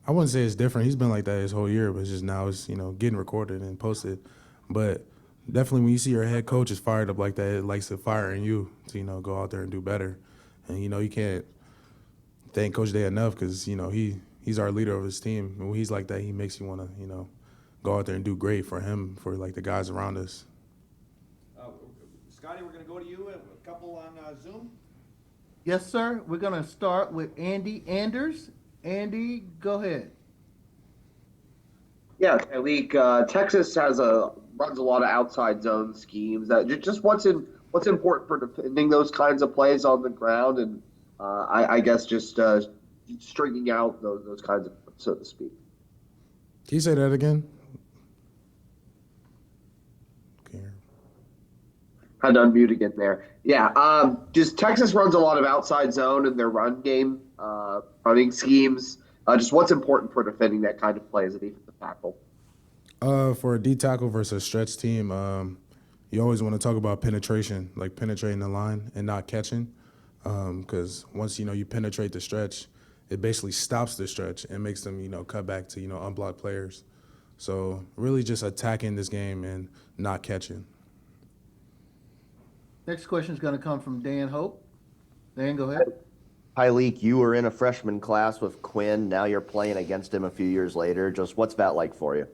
I wouldn't say it's different. He's been like that his whole year, but it's just now it's, you know, getting recorded and posted. But definitely when you see your head coach is fired up like that, it likes to fire in you to, go out there and do better. And, you can't thank Coach Day enough because, he's our leader of his team. And when he's like that, he makes you want to, go out there and do great for him, for, like, the guys around us. Scotty, we're going to go to you. A couple on Zoom. Yes, sir. We're going to start with Andy Anders. Andy, go ahead. Yeah, Tyleik, Texas runs a lot of outside zone schemes. Just what's important for defending those kinds of plays on the ground, and I guess just stringing out those kinds of, so to speak. Can you say that again? Had to unmute again there. Yeah, just Texas runs a lot of outside zone in their run game, running schemes. Just what's important for defending that kind of play as a defensive tackle? For a D tackle versus a stretch team, you always want to talk about penetration, like penetrating the line and not catching. Because once, you penetrate the stretch, it basically stops the stretch and makes them, cut back to, unblocked players. So really just attacking this game and not catching. Next question is going to come from Dan Hope. Dan, go ahead. Tyleik, you were in a freshman class with Quinn. Now you're playing against him a few years later. Just what's that like for you?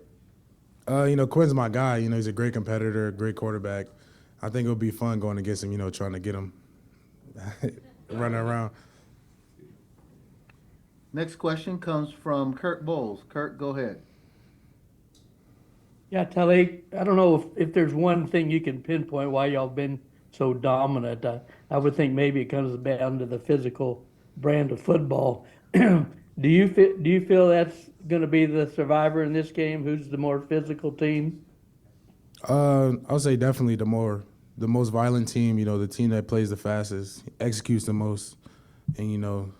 Quinn's my guy. He's a great competitor, great quarterback. I think it'll be fun going against him, trying to get him running around. Next question comes from Kurt Bowles. Kurt, go ahead. Yeah, Tyleik, I don't know if there's one thing you can pinpoint why y'all been so dominant. I would think maybe it comes down to the physical brand of football. Do you feel that's going to be the survivor in this game? Who's the more physical team? I'll say definitely the most violent team. The team that plays the fastest, executes the most, and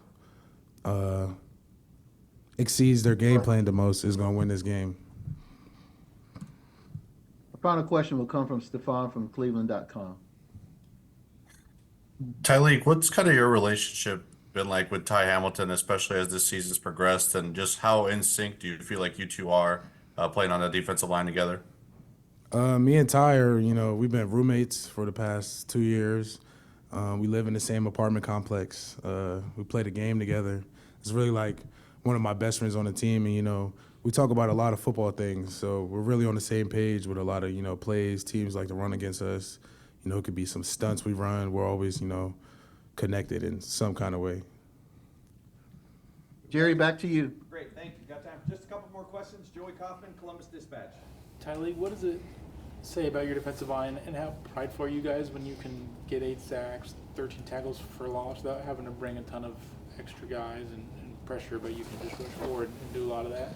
exceeds their game plan the most is going to win this game. Our final question will come from Stefan from Cleveland.com. Tyleik, what's kind of your relationship been like with Ty Hamilton, especially as this season's progressed, and just how in sync do you feel like you two are playing on the defensive line together? Me and Ty are, we've been roommates for the past 2 years. We live in the same apartment complex. We play the game together. It's really like one of my best friends on the team, and, we talk about a lot of football things, so we're really on the same page with a lot of, plays teams like to run against us. It could be some stunts we run. We're always, connected in some kind of way. Jerry, back to you. Great, thank you. Got time for just a couple more questions. Joey Kaufman, Columbus Dispatch. Tyleik, what does it say about your defensive line and how prideful are you guys when you can get 8 sacks, 13 tackles for loss without having to bring a ton of extra guys and pressure, but you can just rush forward and do a lot of that?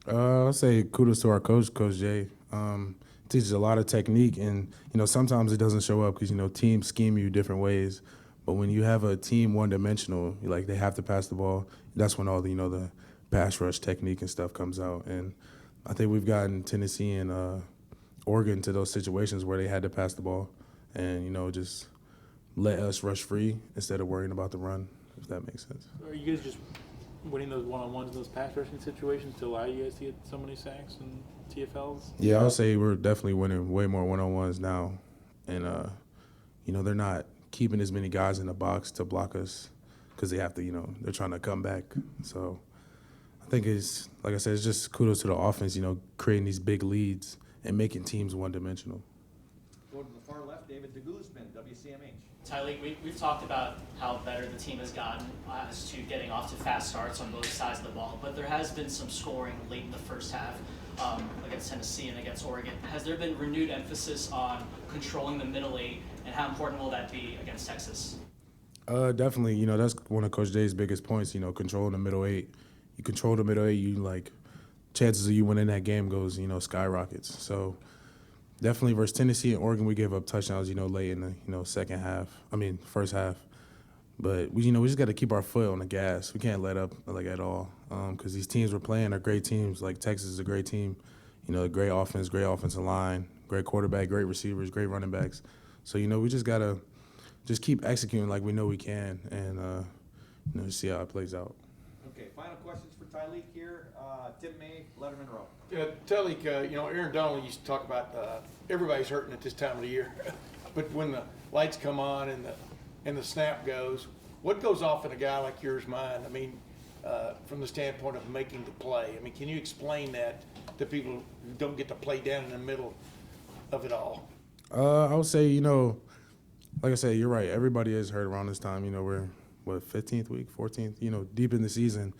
I'll say kudos to our coach, Coach Jay. Teaches a lot of technique, and sometimes it doesn't show up because teams scheme you different ways. But when you have a team one-dimensional, like they have to pass the ball, that's when all the the pass rush technique and stuff comes out. And I think we've gotten Tennessee and Oregon to those situations where they had to pass the ball, and just let us rush free instead of worrying about the run, if that makes sense. Are you guys just winning those one-on-ones in those pass rushing situations to allow you guys to get so many sacks and TFLs? Yeah, I'll say we're definitely winning way more one-on-ones now. And, they're not keeping as many guys in the box to block us because they have to, they're trying to come back. So I think it's, like I said, it's just kudos to the offense, creating these big leads and making teams one-dimensional. Go to the far left, David DeGuzman, WCMH. Tyleik, we've talked about how better the team has gotten as to getting off to fast starts on both sides of the ball, but there has been some scoring late in the first half against Tennessee and against Oregon. Has there been renewed emphasis on controlling the middle 8, and how important will that be against Texas? Definitely, that's one of Coach Jay's biggest points, controlling the middle 8. You control the middle 8, chances of you winning that game goes, skyrockets. So definitely versus Tennessee and Oregon, we gave up touchdowns, late in the, first half. But we just got to keep our foot on the gas. We can't let up at all because these teams we're playing are great teams. Like Texas is a great team, great offense, great offensive line, great quarterback, great receivers, great running backs. So we just got to keep executing like we know we can and see how it plays out. Okay, final questions for Tyleik here, Tim May, Letterman Row. Tyleik, Aaron Donald used to talk about everybody's hurting at this time of the year, but when the lights come on and the snap goes, what goes off in a guy like yours mind? I mean, from the standpoint of making the play. I mean, can you explain that to people who don't get to play down in the middle of it all? I would say, like I said, you're right. Everybody is hurt around this time. We're 15th week, 14th. Deep in the season.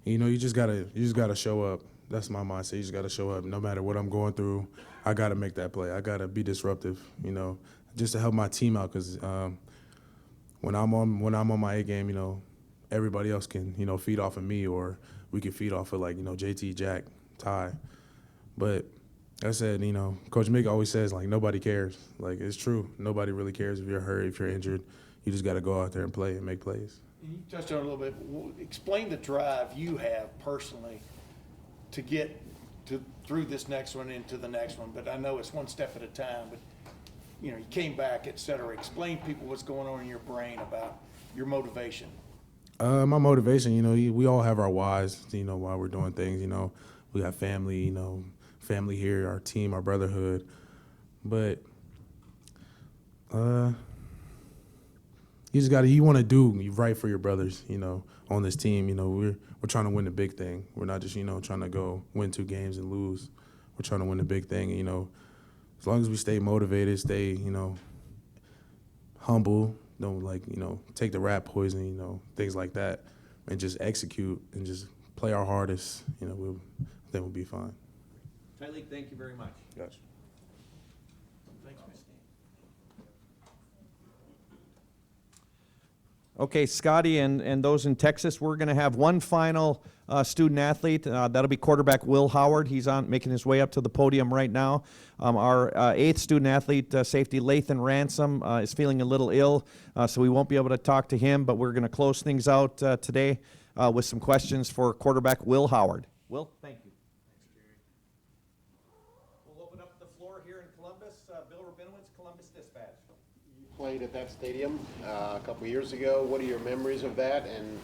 You just gotta show up. That's my mindset. You just gotta show up. No matter what I'm going through, I gotta make that play. I gotta be disruptive. Just to help my team out. Because when I'm on my A game, everybody else can feed off of me, or we can feed off of JT, Jack, Ty. But I said, Coach Mick always says nobody cares. It's true. Nobody really cares if you're hurt, if you're injured. You just got to go out there and play and make plays. You touched on it a little bit. Explain the drive you have personally to get through this next one into the next one. But I know it's one step at a time. But you came back, et cetera. Explain to people what's going on in your brain about your motivation. My motivation, we all have our whys. Why we're doing things. We got family. Family here, our team, our brotherhood. But you want to do right for your brothers, on this team. We're trying to win the big thing. We're not just, trying to go win 2 games and lose. We're trying to win the big thing. As long as we stay motivated, stay, humble, don't take the rat poison, things like that, and just execute and just play our hardest, then we'll be fine. Tyleik, thank you very much. Yes. Thanks, Mr. Okay, Scotty and those in Texas, we're going to have one final student athlete. That'll be quarterback Will Howard. He's making his way up to the podium right now. Our 8th student athlete, safety Lathan Ransom, is feeling a little ill, so we won't be able to talk to him, but we're going to close things out today with some questions for quarterback Will Howard. Will, thank you. Played at that stadium a couple years ago. What are your memories of that? And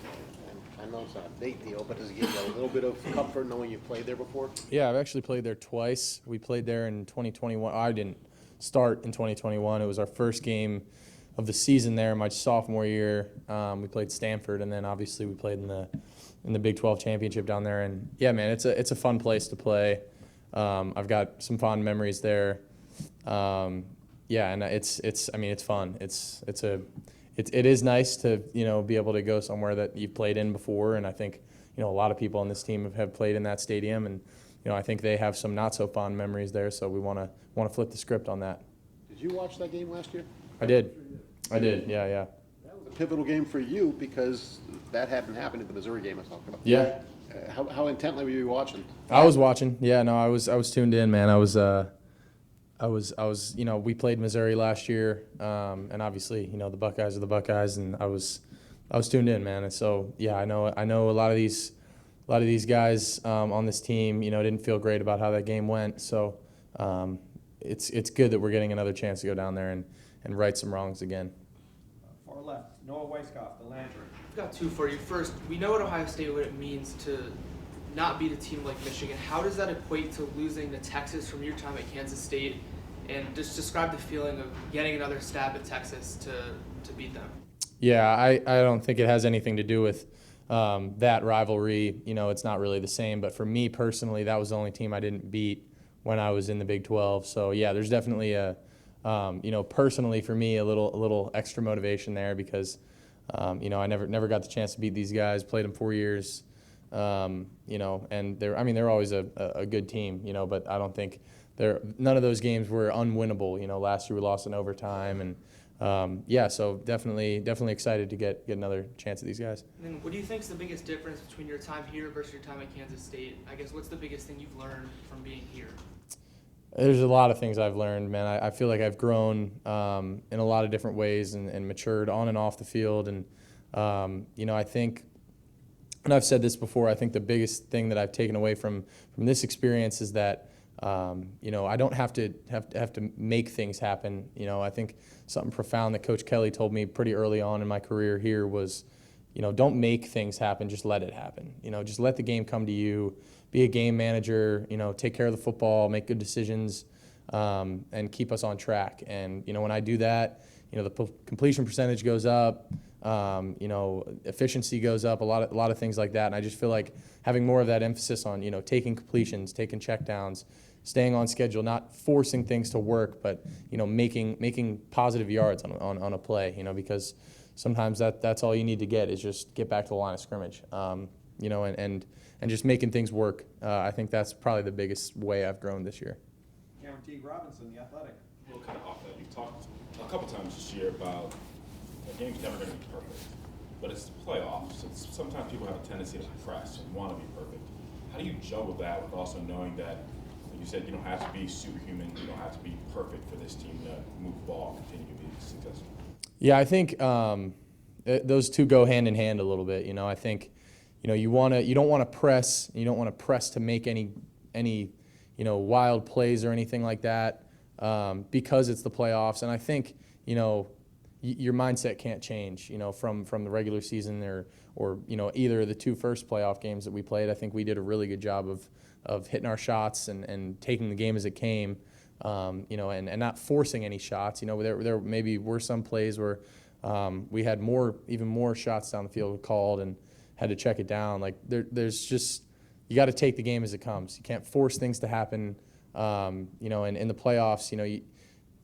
I know it's not a big deal, but does it give you a little bit of comfort knowing you played there before? Yeah, I've actually played there twice. We played there in 2021. I didn't start in 2021. It was our first game of the season there, my sophomore year. We played Stanford, and then obviously we played in the Big 12 championship down there. And yeah, man, it's a fun place to play. I've got some fond memories there. Yeah, and it's fun. It is nice to be able to go somewhere that you've played in before, and I think a lot of people on this team have played in that stadium, and I think they have some not so fond memories there. So we want to flip the script on that. Did you watch that game last year? I did. Yeah. That was a pivotal game for you because that hadn't happened in the Missouri game I was talking about. Yeah. How intently were you watching? I was watching. Yeah, no, I was tuned in, man. I was we played Missouri last year, and obviously, the Buckeyes are the Buckeyes, and I was tuned in, man. And so, yeah, I know a lot of these guys on this team, didn't feel great about how that game went. So, it's good that we're getting another chance to go down there and right some wrongs again. Far left, Noah Weisskopf, the Lantern. I've got 2 for you. First, we know at Ohio State what it means to not beat a team like Michigan. How does that equate to losing to Texas from your time at Kansas State? And just describe the feeling of getting another stab at Texas to beat them. Yeah, I don't think it has anything to do with that rivalry. It's not really the same. But for me personally, that was the only team I didn't beat when I was in the Big 12. So, yeah, there's definitely a, personally for me, a little extra motivation there because, I never got the chance to beat these guys, played them 4 years. And they're always a good team, but I don't think none of those games were unwinnable. Last year we lost in overtime, and so definitely excited to get another chance at these guys. And then what do you think is the biggest difference between your time here versus your time at Kansas State? I guess what's the biggest thing you've learned from being here? There's a lot of things I've learned, man. I feel like I've grown in a lot of different ways and matured on and off the field, and I think. And I've said this before, I think the biggest thing that I've taken away from this experience is that, I don't have to make things happen. I think something profound that Coach Kelly told me pretty early on in my career here was, don't make things happen, just let it happen. Just let the game come to you, be a game manager, take care of the football, make good decisions, and keep us on track. And, when I do that, the completion percentage goes up, efficiency goes up, a lot of things like that. And I just feel like having more of that emphasis on, taking completions, taking checkdowns, staying on schedule, not forcing things to work, but, making positive yards on a play, because sometimes that's all you need to get is just get back to the line of scrimmage, and just making things work. I think that's probably the biggest way I've grown this year. Cameron T. Robinson, The Athletic. We'll kind of off that. You talked a couple times this year about a game's never going to be perfect, but it's the playoffs. Sometimes people have a tendency to press and want to be perfect. How do you juggle that with also knowing that, like you said, you don't have to be superhuman, you don't have to be perfect for this team to move the ball and continue to be successful? Yeah, I think those two go hand in hand a little bit. I think you don't want to press. You don't want to press to make any wild plays or anything like that because it's the playoffs. And I think your mindset can't change. From the regular season or either of the two first playoff games that we played. I think we did a really good job of hitting our shots and taking the game as it came. And not forcing any shots. There maybe were some plays where we had even more shots down the field called and had to check it down. Like there's just, you got to take the game as it comes. You can't force things to happen. And in the playoffs,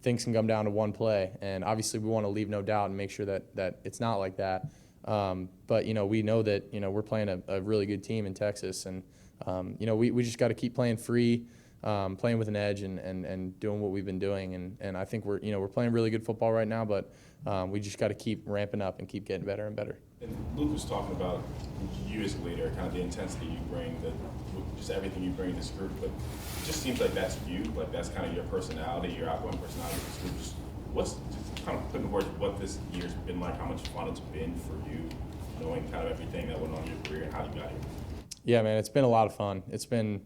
things can come down to one play, and obviously we want to leave no doubt and make sure that it's not like that. But we know that we're playing a really good team in Texas, and we just got to keep playing free. Playing with an edge and doing what we've been doing, and I think we're playing really good football right now, but we just got to keep ramping up and keep getting better and better. And Luke was talking about you as a leader, kind of the intensity you bring, just everything you bring to this group, but it just seems like that's you, like that's kind of your personality, your outgoing personality. Just kind of put in words what this year's been like, how much fun it's been for you, knowing kind of everything that went on in your career and how you got here. Yeah, man, it's been a lot of fun. It's been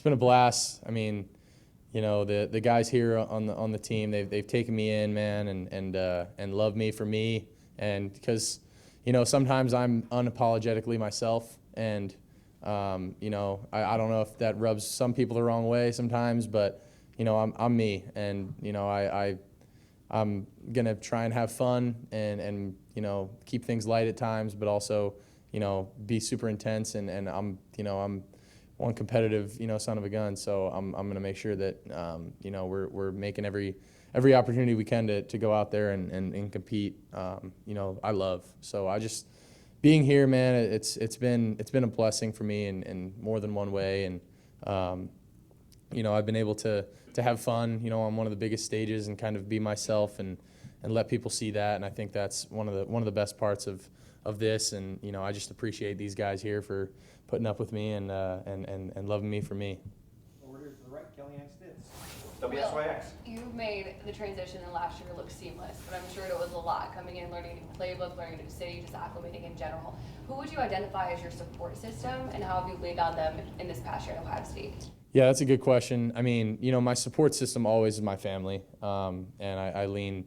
a blast. I mean, the guys here on the team, they've taken me in, man, and love me for me, and because sometimes I'm unapologetically myself, and I don't know if that rubs some people the wrong way sometimes, but I'm me, and I'm gonna try and have fun and keep things light at times, but also be super intense, and I'm one competitive, son of a gun. So I'm going to make sure that, we're making every opportunity we can to go out there and compete. I love. So being here, man, it's been a blessing for me in more than one way. And, I've been able to have fun, on one of the biggest stages and kind of be myself and let people see that. And I think that's one of the best parts of this. And, I just appreciate these guys here for putting up with me and loving me for me. Over here to the right, Kellyanne Stitz, Will, WSYX. you made the transition in last year look seamless, but I'm sure it was a lot coming in, learning a new playbook, learning a new city, just acclimating in general. Who would you identify as your support system, and how have you leaned on them in this past year at Ohio State? Yeah, that's a good question. I mean, my support system always is my family, and I lean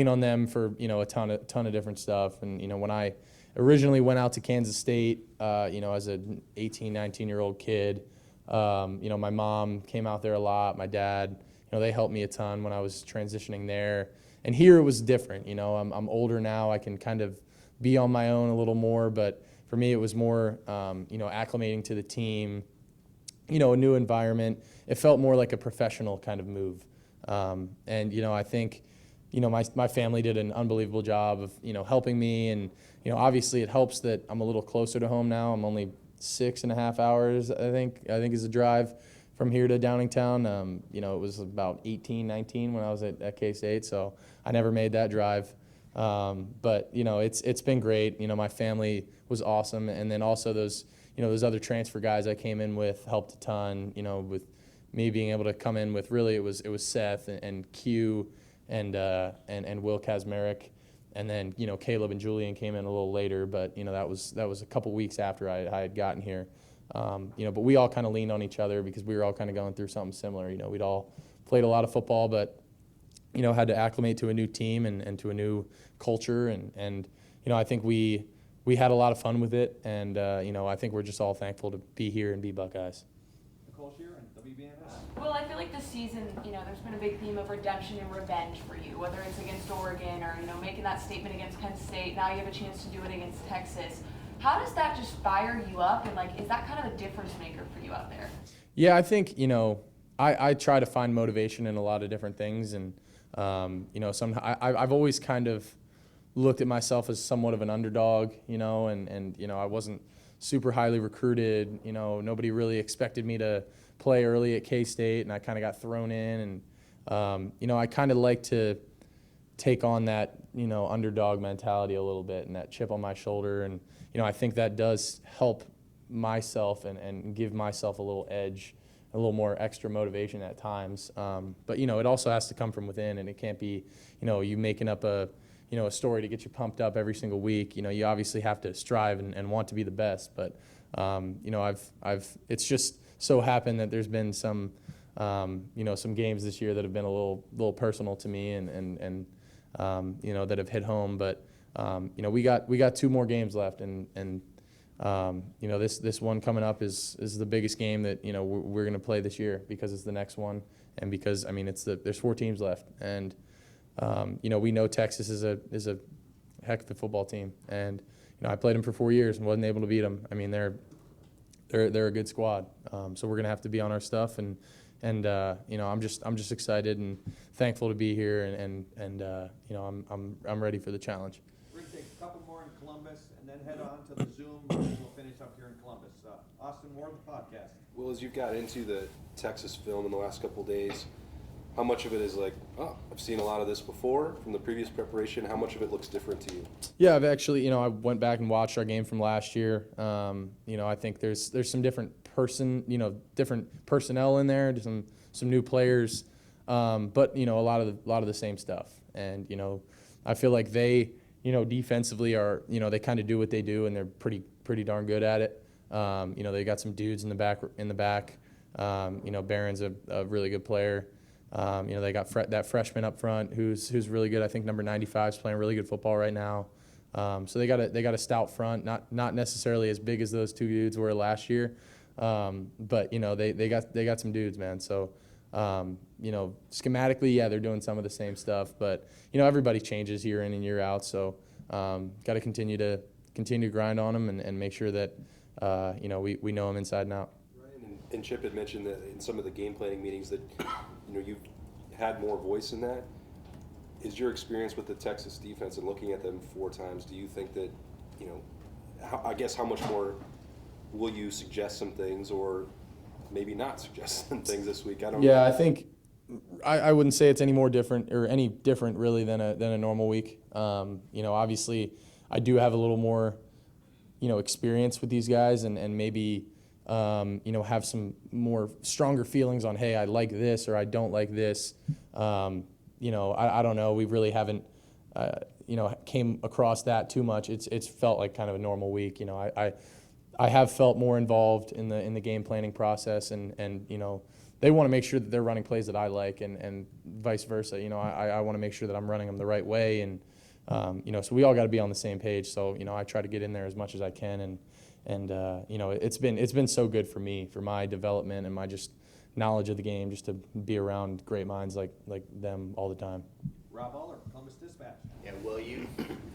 on them for a ton of different stuff. And when I originally went out to Kansas State, as an 18, 19-year-old kid, my mom came out there a lot. My dad, they helped me a ton when I was transitioning there. And here it was different. I'm older now. I can kind of be on my own a little more. But for me, it was more, acclimating to the team, a new environment. It felt more like a professional kind of move. And, I think, my family did an unbelievable job of, helping me. And, obviously it helps that I'm a little closer to home now. I'm only 6.5 hours, I think is the drive from here to Downingtown. It was about 18, 19 when I was at K-State, so I never made that drive. But, it's been great. My family was awesome. And then also those other transfer guys I came in with helped a ton, with me being able to come in with, really it was Seth and Q and Will Kazmarek. And then, Caleb and Julian came in a little later, but, that was a couple weeks after I had gotten here. But we all kind of leaned on each other because we were all kind of going through something similar. We'd all played a lot of football, but, had to acclimate to a new team and to a new culture. And I think we we had a lot of fun with it, and I think we're just all thankful to be here and be Buckeyes. Nicole Sheeran, WBNS. Well, I feel like this season, there's been a big theme of redemption and revenge for you, whether it's against Oregon or, making that statement against Penn State. Now you have a chance to do it against Texas. How does that just fire you up? And, is that kind of a difference maker for you out there? Yeah, I think, I try to find motivation in a lot of different things. And, I've always kind of looked at myself as somewhat of an underdog, and I wasn't super highly recruited. Nobody really expected me to play early at K-State, and I kind of got thrown in. And, I kind of like to take on that, underdog mentality a little bit and that chip on my shoulder. And, I think that does help myself and give myself a little edge, a little more extra motivation at times. But, it also has to come from within, and it can't be, you making up a story to get you pumped up every single week. You obviously have to strive and want to be the best. But, it's just so happened that there's been some games this year that have been a little personal to me and that have hit home. But, we got 2 more games left, and this one coming up is the biggest game that, we're going to play this year, because it's the next one. And because, there's 4 teams left. And, we know Texas is a heck of a football team. And, I played them for 4 years and wasn't able to beat them. They're a good squad. So we're going to have to be on our stuff. And I'm just excited and thankful to be here. And I'm ready for the challenge. We're going to take a couple more in Columbus and then head on to the Zoom, and then we'll finish up here in Columbus. Austin Moore, the podcast. Well, as you've got into the Texas film in the last couple of days, how much of it is like, oh, I've seen a lot of this before from the previous preparation? How much of it looks different to you? Yeah, I've actually, I went back and watched our game from last year. I think there's some different personnel in there, some new players, but a lot of the same stuff. And I feel like they, defensively are, they kind of do what they do, and they're pretty darn good at it. They got some dudes in the back. Barron's a really good player. They got that freshman up front who's really good. I think number 95 is playing really good football right now. So they got a stout front, not necessarily as big as those 2 dudes were last year, but they got some dudes, man. So schematically, yeah, they're doing some of the same stuff, but everybody changes year in and year out. So got to continue to grind on them and make sure that we know them inside and out. And Chip had mentioned that in some of the game planning meetings that you've had more voice in that. Is your experience with the Texas defense and looking at them 4 times, do you think that, how much more will you suggest some things or maybe not suggest some things this week? I don't know. Yeah, I think I wouldn't say it's any more different or any different really than a normal week. Obviously I do have a little more, experience with these guys and maybe have some more stronger feelings on, hey, I like this or I don't like this. I don't know. We really haven't, came across that too much. It's felt like kind of a normal week. I have felt more involved in the game planning process, and they want to make sure that they're running plays that I like, and vice versa. I want to make sure that I'm running them the right way, and so we all got to be on the same page. So I try to get in there as much as I can, and it's been so good for me, for my development and my just knowledge of the game, just to be around great minds like them all the time. Rob Aller, Columbus Dispatch. Yeah, well, you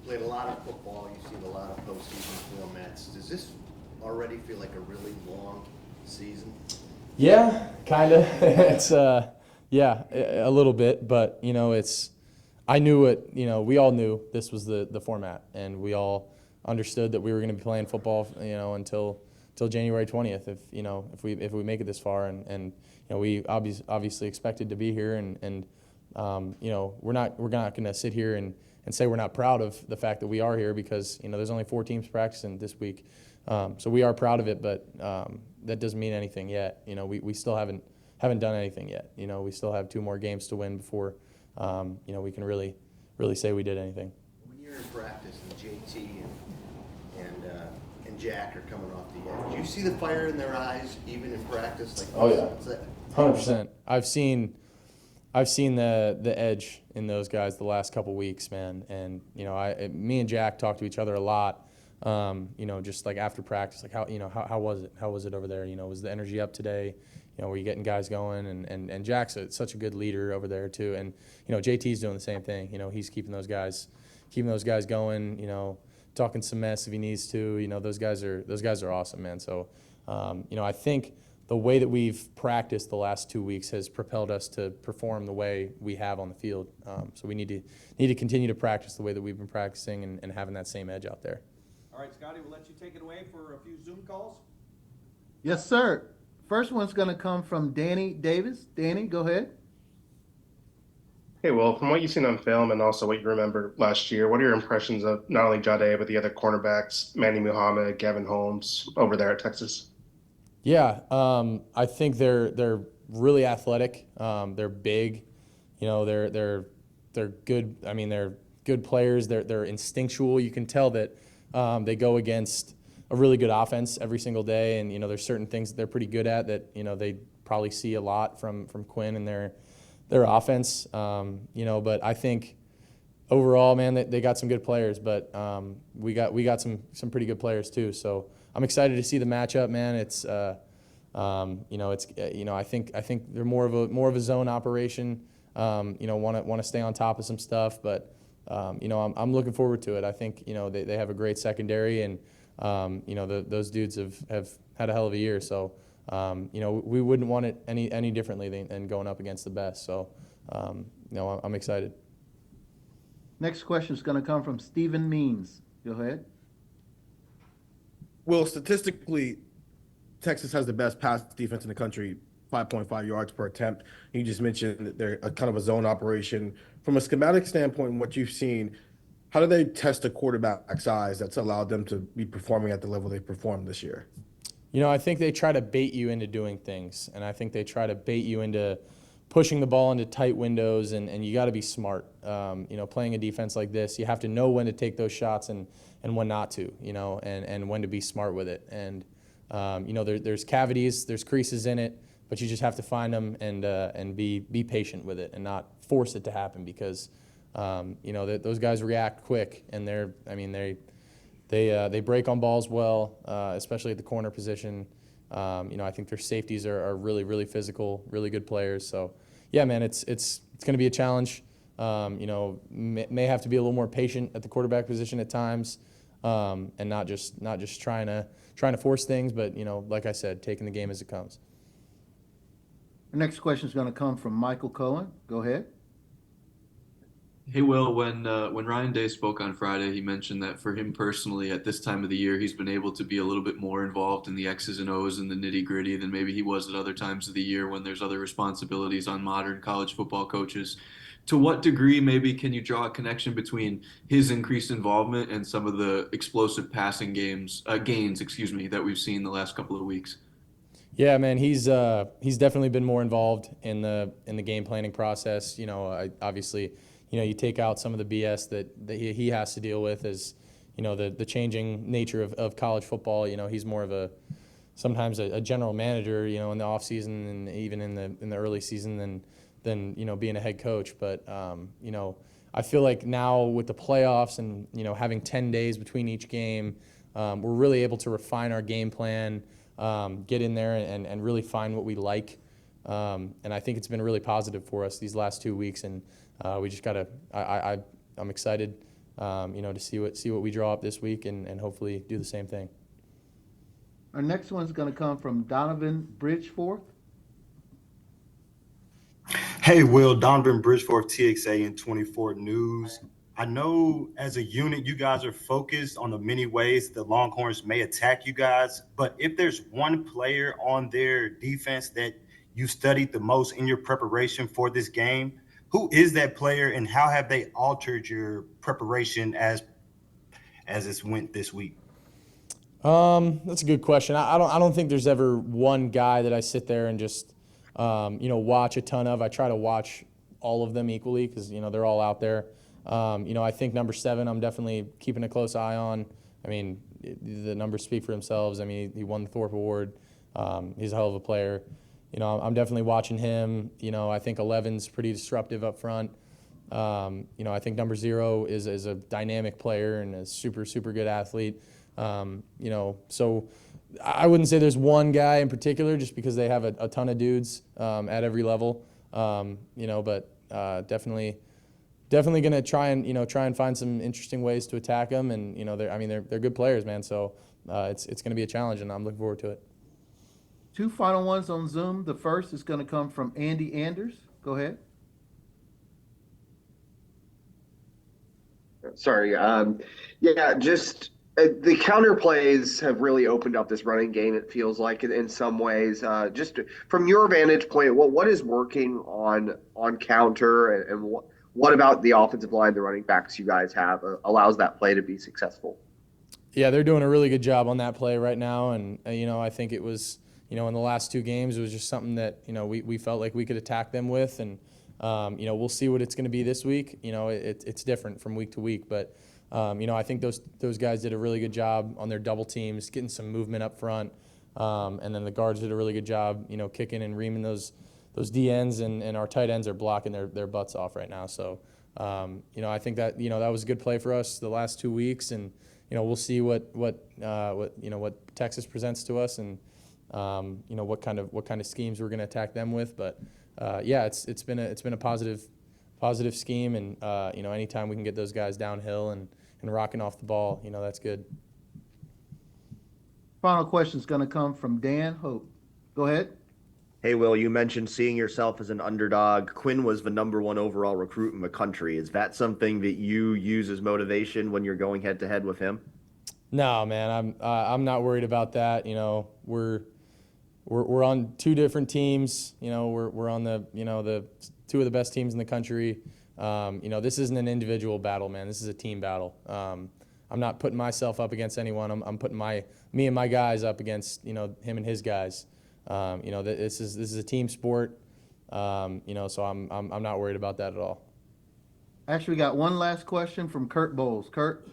played a lot of football. You've seen a lot of postseason formats. Does this already feel like a really long season? Yeah, kind of. It's yeah, a little bit, but I knew it. We all knew this was the format, and we all understood that we were going to be playing football, until January 20th. If we make it this far, and we obviously expected to be here, and we're not going to sit here and say we're not proud of the fact that we are here, because there's only 4 teams practicing this week, so we are proud of it, but that doesn't mean anything yet. We still haven't done anything yet. We still have 2 more games to win before we can really say we did anything. When you're in practice and JT and Jack are coming off the edge, do you see the fire in their eyes even in practice? Like, oh yeah, 100%. I've seen the edge in those guys the last couple weeks, man. And me and Jack talk to each other a lot. just like after practice, like how was it? How was it over there? Was the energy up today? Were you getting guys going? And Jack's such a good leader over there too. And, JT's doing the same thing. He's keeping those guys going, talking some mess if he needs to. Those guys are awesome, man. So, I think the way that we've practiced the last 2 weeks has propelled us to perform the way we have on the field. So we need to continue to practice the way that we've been practicing and having that same edge out there. All right, Scotty, we'll let you take it away for a few Zoom calls. Yes, sir. First one's going to come from Danny Davis. Danny, go ahead. Hey, Will, from what you've seen on film and also what you remember last year, what are your impressions of not only Jade, but the other cornerbacks, Manny Muhammad, Gavin Holmes, over there at Texas? Yeah, I think they're really athletic. They're big. They're good. I mean, they're good players. They're instinctual. You can tell that they go against a really good offense every single day, and there's certain things that they're pretty good at that they probably see a lot from Quinn and their offense. But I think overall, man, they got some good players, but we got some pretty good players too. So I'm excited to see the matchup, man. It's I think they're more of a zone operation. Want to stay on top of some stuff, but I'm looking forward to it. I think they have a great secondary, and those dudes have had a hell of a year. So we wouldn't want it any differently than going up against the best. So I'm excited. Next question is going to come from Stephen Means. Go ahead. Well, statistically, Texas has the best pass defense in the country, 5.5 yards per attempt. You just mentioned that they're a kind of a zone operation. From a schematic standpoint, and what you've seen, how do they test a quarterback size that's allowed them to be performing at the level they performed this year? I think they try to bait you into doing things, and I think they try to bait you into pushing the ball into tight windows, and you got to be smart. Playing a defense like this, you have to know when to take those shots and when not to, and when to be smart with it. And, there's cavities, there's creases in it, but you just have to find them and be patient with it and not force it to happen because, those guys react quick, and they break on balls well, especially at the corner position. I think their safeties are really, really physical, really good players. So, yeah, man, it's going to be a challenge. May have to be a little more patient at the quarterback position at times, and not just trying to force things, but like I said, taking the game as it comes. The next question is going to come from Michael Cohen. Go ahead. Hey, Will, when Ryan Day spoke on Friday, he mentioned that for him personally, at this time of the year, he's been able to be a little bit more involved in the X's and O's and the nitty-gritty than maybe he was at other times of the year when there's other responsibilities on modern college football coaches. To what degree maybe can you draw a connection between his increased involvement and some of the explosive passing gains that we've seen the last couple of weeks? Yeah, man, he's definitely been more involved in the game planning process. Obviously, you take out some of the BS that he has to deal with as, the changing nature of college football. He's more of sometimes a general manager, in the off season and even in the early season than being a head coach. But, I feel like now with the playoffs and, having 10 days between each game, we're really able to refine our game plan, get in there and really find what we like. And I think it's been really positive for us these last 2 weeks. And we just I'm excited, to see what we draw up this week and hopefully do the same thing. Our next one's going to come from Donovan Bridgeforth. Hey, Will, Donovan Bridgeforth, TXA and 24 News. I know as a unit, you guys are focused on the many ways the Longhorns may attack you guys, but if there's one player on their defense that you studied the most in your preparation for this game, who is that player and how have they altered your preparation as it went this week? That's a good question. I don't think there's ever one guy that I sit there and just watch a ton of. I try to watch all of them equally because they're all out there. I think number 7, I'm definitely keeping a close eye on. I mean, the numbers speak for themselves. I mean, he won the Thorpe Award. He's a hell of a player. I'm definitely watching him. I think 11's pretty disruptive up front. I think number 0 is a dynamic player and a super, super good athlete. So I wouldn't say there's one guy in particular, just because they have a ton of dudes at every level. But definitely going to try and find some interesting ways to attack them. And they're good players, man. So it's going to be a challenge, and I'm looking forward to it. Two final ones on Zoom. The first is going to come from Andy Anders. Go ahead. Sorry. Just the counter plays have really opened up this running game, it feels like, in some ways. Just from your vantage point, what is working on counter, and what about the offensive line, the running backs you guys have, allows that play to be successful? Yeah, they're doing a really good job on that play right now. And, I think it was, in the last two games, it was just something that, we felt like we could attack them with. And, we'll see what it's going to be this week. It's different from week to week. But, I think those guys did a really good job on their double teams, getting some movement up front. And then the guards did a really good job, kicking and reaming those D ends, and our tight ends are blocking their butts off right now. So, I think that, that was a good play for us the last 2 weeks. And, we'll see what Texas presents to us, and what kind of schemes we're going to attack them with. But it's been a positive scheme, and anytime we can get those guys downhill and rocking off the ball, that's good. Final question is going to come from Dan Hope. Go ahead. Hey, Will, you mentioned seeing yourself as an underdog. Quinn was the #1 overall recruit in the country. Is that something that you use as motivation when you're going head to head with him? No, man, I'm not worried about that. We're on two different teams. We're on the two of the best teams in the country. This isn't an individual battle, man. This is a team battle. I'm not putting myself up against anyone. I'm putting me and my guys up against him and his guys. This is a team sport. So I'm not worried about that at all. Actually, we got one last question from Kurt Bowles. Kurt.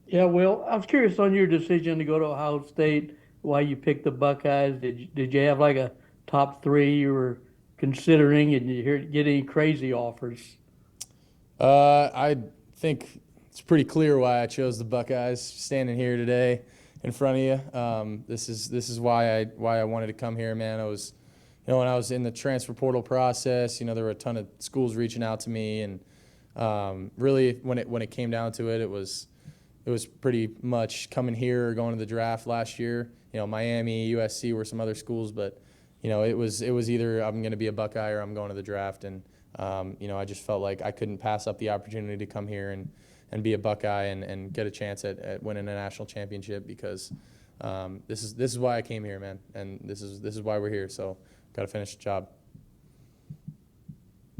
Yeah, Will, I was curious on your decision to go to Ohio State, why you picked the Buckeyes. Did you have like a top 3 you were considering, and did you get any crazy offers? I think it's pretty clear why I chose the Buckeyes standing here today in front of you. This is why I wanted to come here, man. I was, when I was in the transfer portal process, there were a ton of schools reaching out to me, and really when it came down to it, it was pretty much coming here or going to the draft last year. Miami, USC were some other schools, but it was either I'm going to be a Buckeye or I'm going to the draft, and I just felt like I couldn't pass up the opportunity to come here and be a Buckeye and get a chance at winning a national championship, because this is why I came here, man, and this is why we're here. So got to finish the job.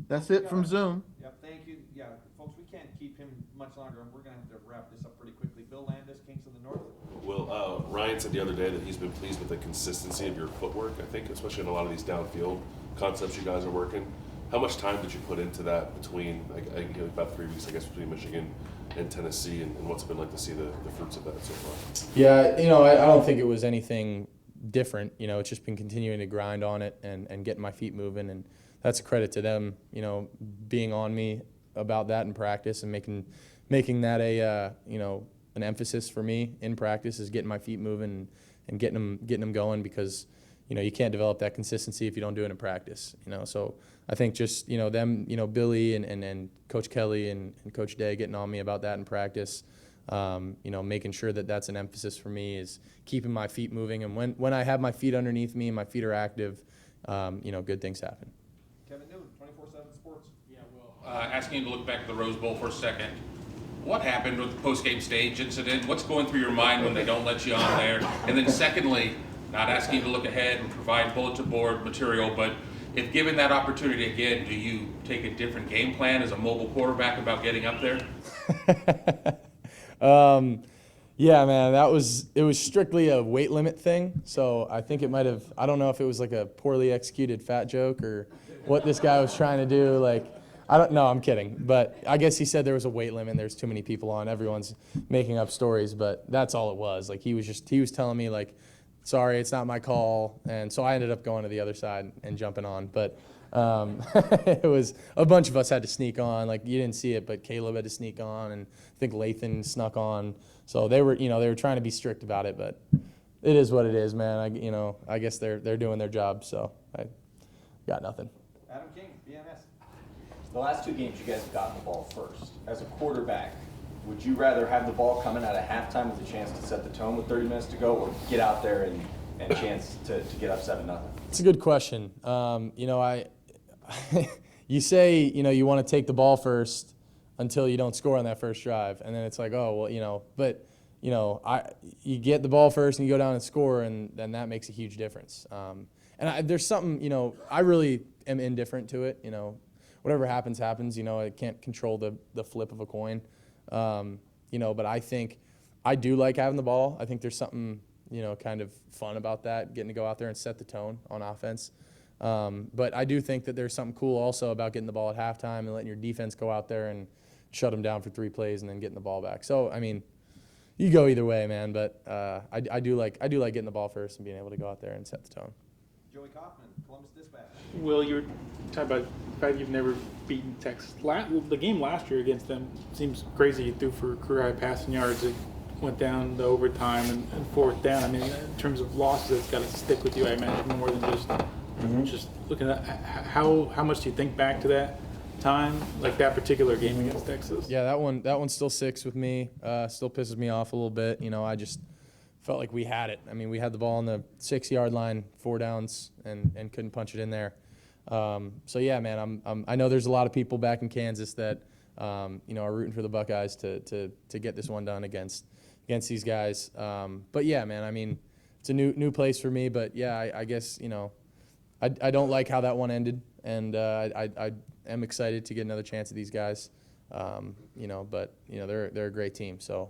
That's it from Zoom. Yeah, thank you. Yeah, folks, we can't keep him much longer, and we're going to have to wrap this up pretty quickly. Bill Landis, Kings of the North. Well, Ryan said the other day that he's been pleased with the consistency of your footwork, I think, especially in a lot of these downfield concepts you guys are working. How much time did you put into that between, about 3 weeks, I guess, between Michigan and Tennessee, and what's it been like to see the fruits of that so far? Yeah, I don't think it was anything different. It's just been continuing to grind on it and getting my feet moving, and that's a credit to them, being on me about that in practice, and making that an emphasis for me in practice, is getting my feet moving and getting them going, because you can't develop that consistency if you don't do it in practice. So I think just them, Billy and Coach Kelly and Coach Day getting on me about that in practice, making sure that that's an emphasis for me, is keeping my feet moving, and when I have my feet underneath me and my feet are active, good things happen. Kevin Newton, 24/7 Sports. Yeah, well, asking you to look back at the Rose Bowl for a second. What happened with the post-game stage incident? What's going through your mind when they don't let you on there? And then secondly, not asking you to look ahead and provide bulletin board material, but if given that opportunity again, do you take a different game plan as a mobile quarterback about getting up there? Yeah, man, it was strictly a weight limit thing. So I think I don't know if it was like a poorly executed fat joke or what this guy was trying to do. I don't know, I'm kidding. But I guess he said there was a weight limit, there's too many people on, everyone's making up stories, but that's all it was. He was telling me sorry, it's not my call. And so I ended up going to the other side and jumping on. But It was a bunch of us had to sneak on. Like, you didn't see it, but Caleb had to sneak on, and I think Lathan snuck on. So they were trying to be strict about it, but it is what it is, man. I guess they're doing their job, so I got nothing. Adam King, BNS. The last 2 games, you guys have gotten the ball first. As a quarterback, would you rather have the ball coming out at halftime with a chance to set the tone with 30 minutes to go, or get out there and chance to get up 7-0? It's a good question. You say, you want to take the ball first until you don't score on that first drive. And then it's like, oh, well, but, you get the ball first and you go down and score, and then that makes a huge difference. There's something, I really am indifferent to it. Whatever happens, happens. I can't control the flip of a coin. But I think I do like having the ball. I think there's something, kind of fun about that, getting to go out there and set the tone on offense. But I do think that there's something cool also about getting the ball at halftime and letting your defense go out there and shut them down for 3 plays and then getting the ball back. So, you go either way, man. But I do like getting the ball first and being able to go out there and set the tone. Joey Kaufman, Columbus Dispatch. Will, you're talking about the fact you've never beaten Texas. The game last year against them seems crazy. You threw for career-high passing yards. It went down to overtime and 4th down. In terms of losses, it's got to stick with you, I imagine, more than just looking at how much do you think back to that time, like that particular game against Texas? Yeah, that one still sticks with me. Still pisses me off a little bit. I just felt like we had it. We had the ball on the 6-yard line, 4 downs, and couldn't punch it in there. So yeah, man, I know there's a lot of people back in Kansas that are rooting for the Buckeyes to get this one done against these guys. But yeah, man, it's a new place for me. But yeah, I guess I don't like how that one ended, and I am excited to get another chance at these guys. But they're a great team, so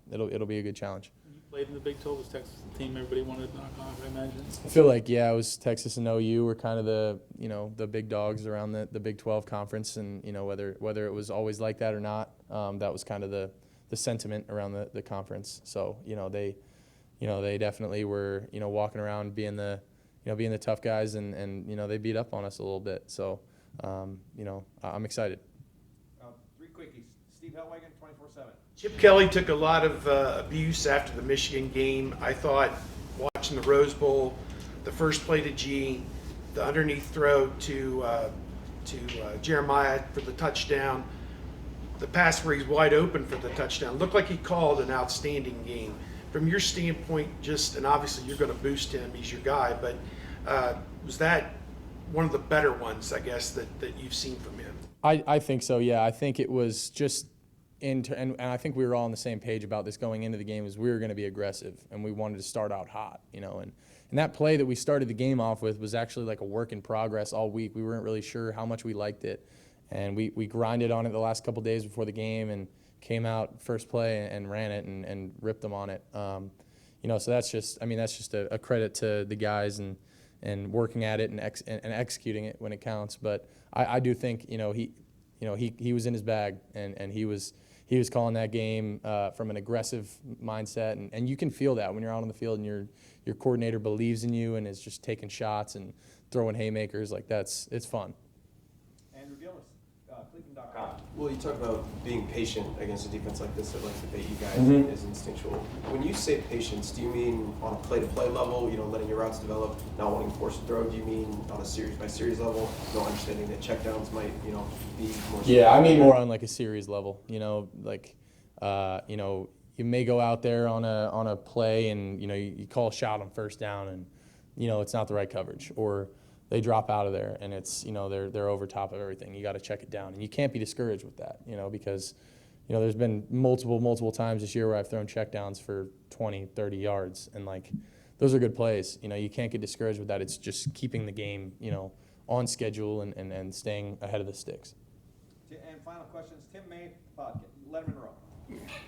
it'll be a good challenge. You played in the Big 12 with Texas, the team everybody wanted to knock off, I imagine. I feel like it was Texas and OU were kind of the big dogs around the Big 12 conference, and whether it was always like that or not, that was kind of the sentiment around the conference. So they definitely were walking around being the tough guys, and they beat up on us a little bit. So I'm excited. 3 quickies. Steve Hellwagen, 24/7. Chip Kelly took a lot of abuse after the Michigan game. I thought watching the Rose Bowl, the first play to G, the underneath throw to Jeremiah for the touchdown, the pass where he's wide open for the touchdown. Looked like he called an outstanding game. From your standpoint, and obviously you're going to boost him, he's your guy, but was that one of the better ones, I guess, that you've seen from him? I think so, yeah. I think it was just and I think we were all on the same page about this going into the game, is we were going to be aggressive and we wanted to start out hot, and that play that we started the game off with was actually like a work in progress all week. We weren't really sure how much we liked it, and we grinded on it the last couple days before the game and came out first play and ran it and ripped them on it. So that's just a credit to the guys and working at it and executing it when it counts. But I do think he was in his bag, and he was calling that game from an aggressive mindset, and you can feel that when you're out on the field and your coordinator believes in you and is just taking shots and throwing haymakers. Like it's fun. Andrew Gillis, Cleveland.com. Well, you talk about being patient against a defense like this that likes to bait you guys Mhm. is instinctual. When you say patience, do you mean on a play-to-play level, letting your routes develop, not wanting to force a throw? Do you mean on a series-by-series level, understanding that checkdowns might, be more? Yeah, I mean more on like a series level. You may go out there on a play and you call a shot on first down and it's not the right coverage, or they drop out of there and it's they're over top of everything. You got to check it down, and you can't be discouraged with that, because there's been multiple times this year where I've thrown checkdowns for 20, 30 yards, and those are good plays. You can't get discouraged with that. It's just keeping the game on schedule and staying ahead of the sticks. And final questions, Tim May, Letterman Row.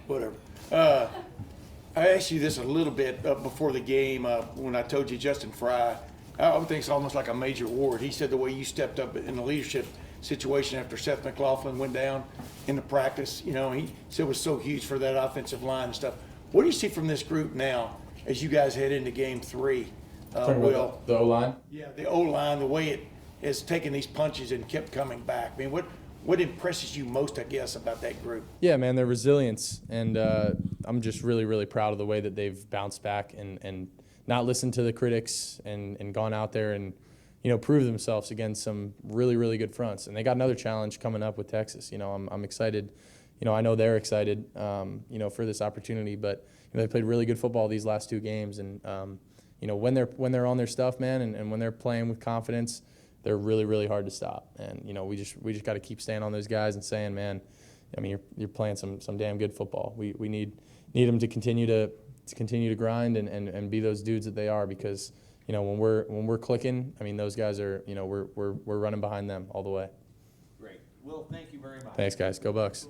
Whatever. I asked you this a little bit before the game when I told you Justin Fry. I would think it's almost like a Major Ward. He said the way you stepped up in the leadership situation after Seth McLaughlin went down in the practice, he said it was so huge for that offensive line and stuff. What do you see from this group now as you guys head into Game 3? Will? The O-line? Yeah, the O-line, the way has taken these punches and kept coming back. I mean, what impresses you most, I guess, about that group? Yeah, man, their resilience, and I'm just really, really proud of the way that they've bounced back and not listened to the critics and gone out there and, you know, prove themselves against some really, really good fronts. And they got another challenge coming up with Texas. You know, I'm excited. You know, I know they're excited, you know, for this opportunity. But you know, they played really good football these last 2 games, and you know, when they're on their stuff, man, and when they're playing with confidence, they're really, really hard to stop. And you know, we just got to keep staying on those guys and saying, man, I mean, you're playing some damn good football. We need them to continue to grind and be those dudes that they are, because you know, when we're clicking, I mean, those guys are, you know, we're running behind them all the way. Great. Will, thank you very much. Thanks, guys. Go Bucks.